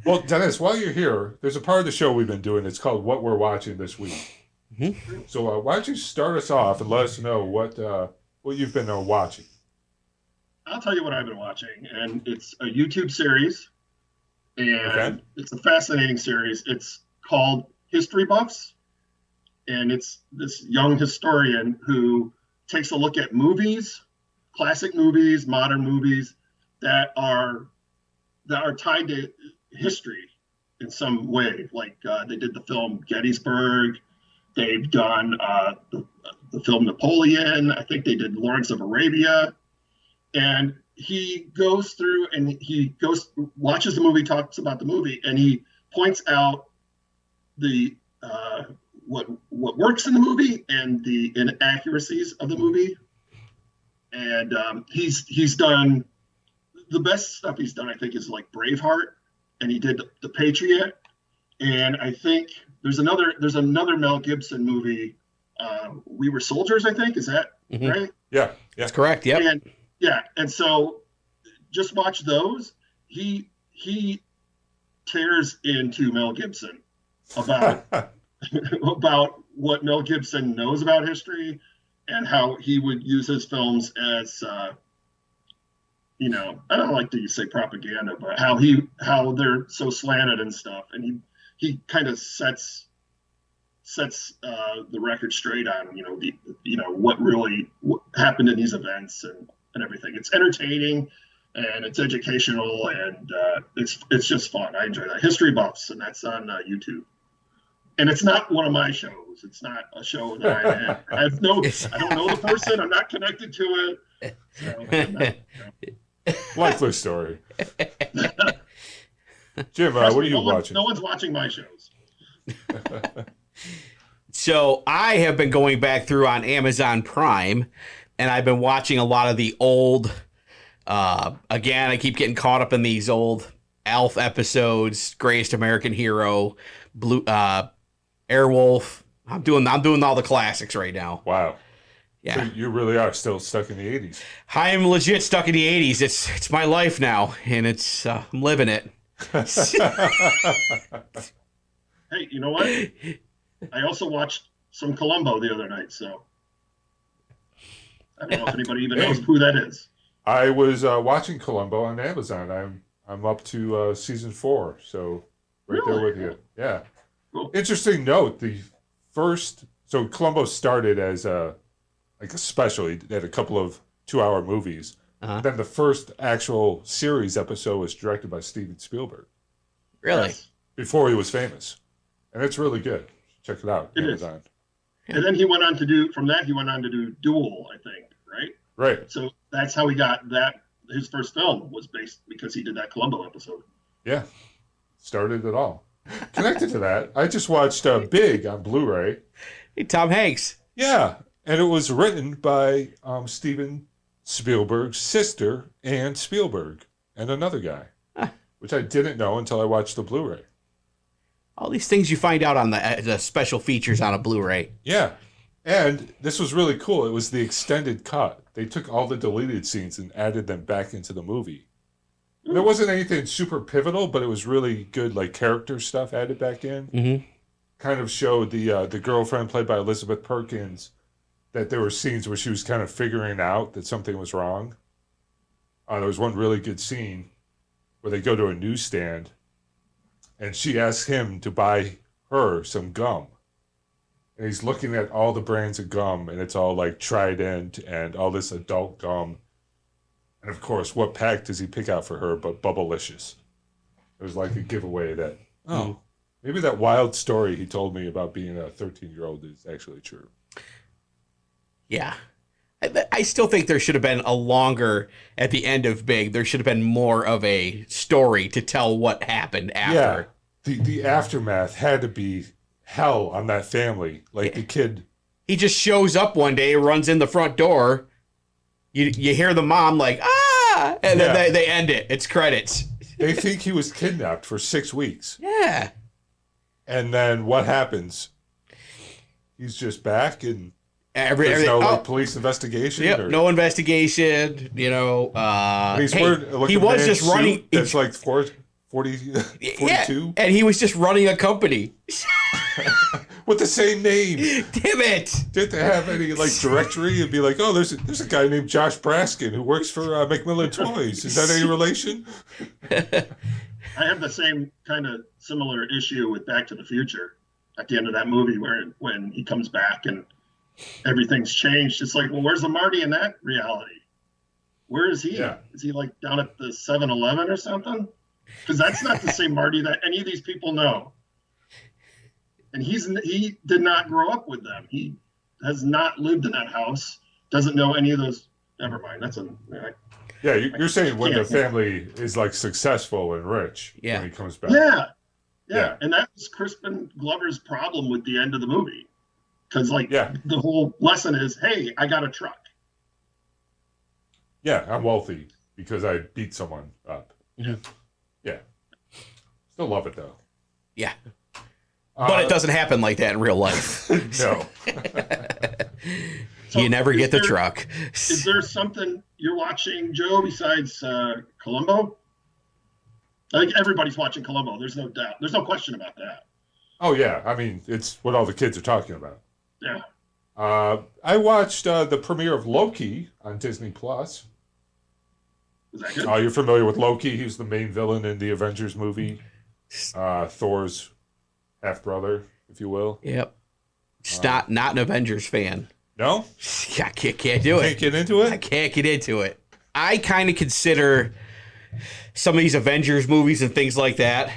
Well, Dennis, while you're here, there's a part of the show we've been doing. It's called What We're Watching This Week. Mm-hmm. So why don't you start us off and let us know what you've been watching? I'll tell you what I've been watching, and it's a YouTube series, and It's a fascinating series. It's called History Buffs, and it's this young historian who takes a look at movies, classic movies, modern movies that are tied to history in some way. Like they did the film Gettysburg, they've done the film Napoleon. I think they did Lawrence of Arabia. And he goes through and watches the movie, talks about the movie, and he points out the what works in the movie and the inaccuracies of the movie. And he's done the best stuff he's done, I think, is like Braveheart. and he did The Patriot, and I think there's another Mel Gibson movie, We Were Soldiers, I think. Is that right? Yeah, That's correct. Yep. And so just watch those. He tears into Mel Gibson about about what Mel Gibson knows about history and how he would use his films as I don't like to say propaganda, but how they're so slanted and stuff, and he kind of sets the record straight on what really happened in these events and everything. It's entertaining and it's educational, and it's just fun. I enjoy that. History Buffs, and that's on YouTube. And it's not one of my shows. It's not a show that I'm in. I don't know the person. I'm not connected to it. So, likely story. Jim, what are you watching? No one's watching my shows. So I have been going back through on Amazon Prime, and I've been watching a lot of the old. Again, I keep getting caught up in these old Alf episodes, Greatest American Hero, Blue, Airwolf. I'm doing all the classics right now. Wow. Yeah. So you really are still stuck in the 80s. I'm legit stuck in the 80s. It's my life now, and I'm living it. Hey, you know what? I also watched some Columbo the other night, so I don't know if anybody even knows who that is. I was watching Columbo on Amazon. I'm up to season 4, so right there with you. Yeah. Cool. Interesting note. So Columbo started as a special. He had a couple of 2-hour movies. Uh-huh. Then the first actual series episode was directed by Steven Spielberg. Really? Yes. Before he was famous. And it's really good. Check it out. It Amazon. And then he went on to do Duel, I think, right? Right. So that's how he got that. His first film was based because he did that Columbo episode. Yeah. Started it all. Connected to that, I just watched Big on Blu-ray. Hey, Tom Hanks. Yeah. And it was written by Steven Spielberg's sister, Ann Spielberg, and another guy, which I didn't know until I watched the Blu-ray. All these things you find out on the special features on a Blu-ray. Yeah. And this was really cool. It was the extended cut. They took all the deleted scenes and added them back into the movie. There wasn't anything super pivotal, but it was really good, like character stuff added back in. Mm-hmm. Kind of showed the girlfriend played by Elizabeth Perkins that there were scenes where she was kind of figuring out that something was wrong. There was one really good scene where they go to a newsstand and she asks him to buy her some gum. And he's looking at all the brands of gum, and it's all like Trident and all this adult gum. And of course, what pack does he pick out for her but Bubblicious? It was like a giveaway that, maybe that wild story he told me about being a 13-year-old is actually true. Yeah. I still think there should have been a longer, at the end of Big, there should have been more of a story to tell what happened after. Yeah. The aftermath had to be hell on that family. Like the kid. He just shows up one day, runs in the front door. You hear the mom like, ah! And then they end it. It's credits. They think he was kidnapped for 6 weeks. Yeah. And then what happens? He's just back and there's no police investigation? Yep, no investigation, He's he was just running. That's like 42? Yeah, and he was just running a company. With the same name. Damn it. Didn't they have any directory and be like, oh, there's a guy named Josh Braskin who works for Macmillan Toys. Is that any relation? I have the same kind of similar issue with Back to the Future at the end of that movie when he comes back and everything's changed. It's like, well, where's the Marty in that reality? Where is he? Yeah. Is he like down at the 7-Eleven or something? Because that's not the same Marty that any of these people know. And he did not grow up with them. He has not lived in that house. Doesn't know any of those. Never mind. Yeah, you're saying when the family is like successful and rich when he comes back. Yeah. And that was Crispin Glover's problem with the end of the movie. Because the whole lesson is, hey, I got a truck. Yeah, I'm wealthy because I beat someone up. Mm-hmm. Yeah. Still love it though. Yeah. But it doesn't happen like that in real life. No. You never get the truck. Is there something you're watching, Joe, besides Columbo? I think everybody's watching Columbo. There's no doubt. There's no question about that. Oh yeah, I mean it's what all the kids are talking about. Yeah. I watched the premiere of Loki on Disney Plus. Is that good? Oh, you're familiar with Loki? He was the main villain in the Avengers movie. Thor's half brother, if you will. Yep. Not an Avengers fan. No? I can't do it. Can't get into it? I can't get into it. I kind of consider some of these Avengers movies and things like that.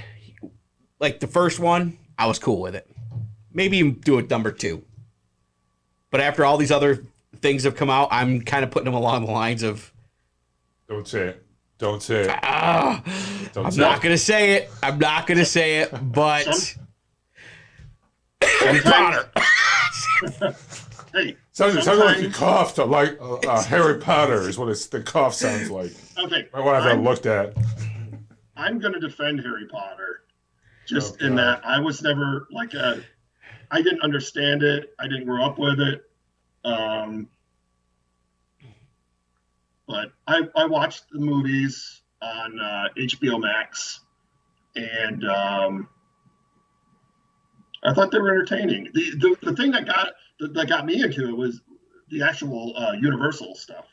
Like the first one, I was cool with it. Maybe even do it number 2. But after all these other things have come out, I'm kind of putting them along the lines of... Don't say it. Don't say it. I'm not going to say it. I'm not going to say it, but... Harry Potter. Hey. Sounded like you coughed like Harry Potter is what the cough sounds like. Okay. I want to have that looked at. I'm going to defend Harry Potter. Just in that I was never like I didn't understand it. I didn't grow up with it. But I watched the movies on HBO Max, and I thought they were entertaining. The thing that got me into it was the actual Universal stuff,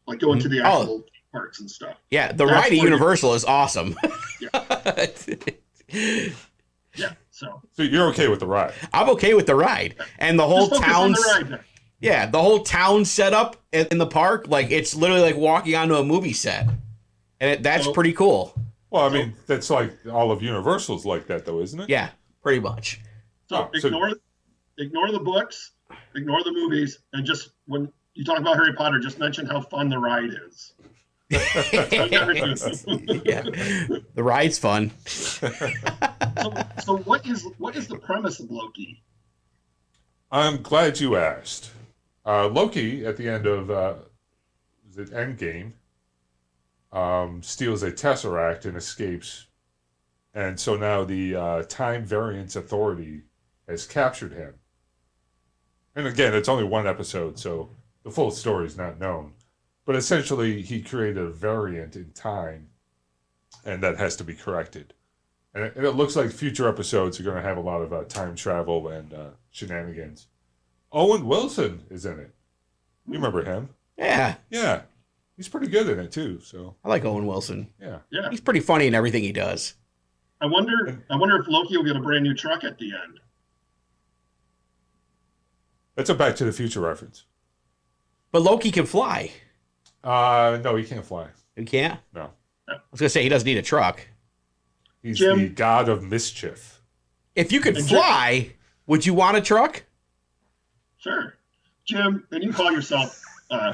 like going to the actual parks and stuff. Yeah, the ride at Universal is awesome. Yeah. Yeah. So you're okay with the ride? I'm okay with the ride, and the whole town. Yeah, the whole town setup in the park, like it's literally like walking onto a movie set, and that's pretty cool. Well, I mean, that's like all of Universal's like that, though, isn't it? Yeah, pretty much. So ignore the books, ignore the movies, and just when you talk about Harry Potter, just mention how fun the ride is. Yeah, the ride's fun. So what is the premise of Loki? I'm glad you asked. Loki, at the end of is it Endgame, steals a Tesseract and escapes. And so now the Time Variance Authority has captured him. And again, it's only one episode, so the full story is not known. But essentially, he created a variant in time, and that has to be corrected. And it looks like future episodes are going to have a lot of time travel and shenanigans. Owen Wilson is in it. You remember him? Yeah. Yeah. He's pretty good in it, too. So I like Owen Wilson. Yeah. He's pretty funny in everything he does. I wonder if Loki will get a brand new truck at the end. That's a Back to the Future reference. But Loki can fly. No, he can't fly. He can't? No. I was going to say he doesn't need a truck. He's Jim, the god of mischief. If you could fly, would you want a truck? Sure. Jim, and you call yourself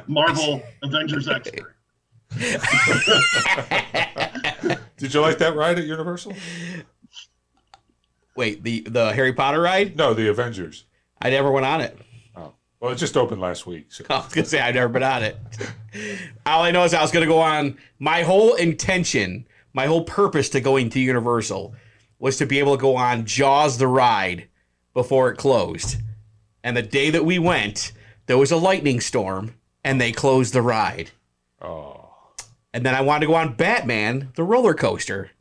Marvel Avengers expert. Did you like that ride at Universal? Wait, the Harry Potter ride? No, the Avengers. I never went on it. Oh. Well, it just opened last week. So. I was going to say I've never been on it. All I know is I was going to go on. My whole intention, my whole purpose to going to Universal was to be able to go on Jaws the ride before it closed. And the day that we went, there was a lightning storm, and they closed the ride. Oh. And then I wanted to go on Batman, the roller coaster,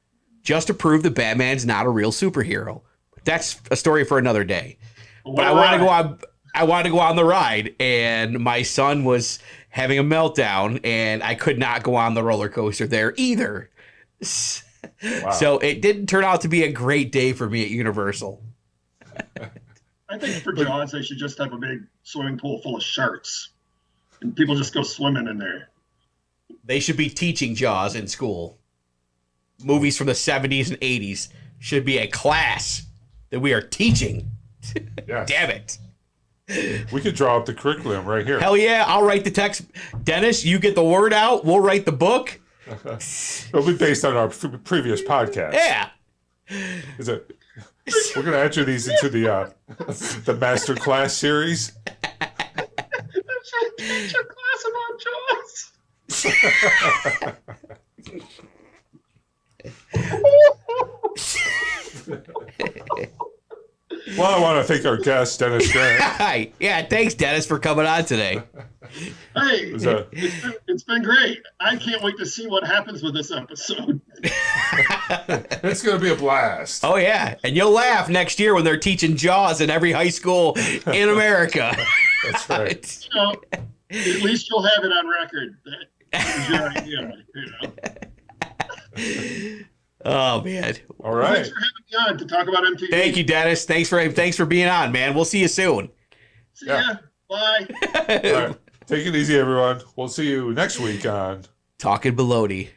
just to prove that Batman's not a real superhero. That's a story for another day. But I wanted to go on the ride, and my son was having a meltdown, and I could not go on the roller coaster there either. Wow. So it didn't turn out to be a great day for me at Universal. I think for Jaws, they should just have a big swimming pool full of sharks, and people just go swimming in there. They should be teaching Jaws in school. Movies from the 70s and 80s should be a class that we are teaching. Yes. Damn it. We could draw up the curriculum right here. Hell yeah, I'll write the text. Dennis, you get the word out. We'll write the book. It'll be based on our previous podcast. Yeah. We're going to enter these into the master class series. I'm trying to teach a class about Jaws. Well, I want to thank our guest, Dennis Grant. Hi. Yeah, thanks, Dennis, for coming on today. Hey, it's been great. I can't wait to see what happens with this episode. It's going to be a blast. Oh, yeah. And you'll laugh next year when they're teaching Jaws in every high school in America. That's right. You know, at least you'll have it on record. That was your idea, Oh, man. All Well, right. thanks for having me on to talk about MTV. Thank you, Dennis. Thanks for being on, man. We'll see you soon. See ya. Bye. All right. Take it easy, everyone. We'll see you next week on Talkin Baloney.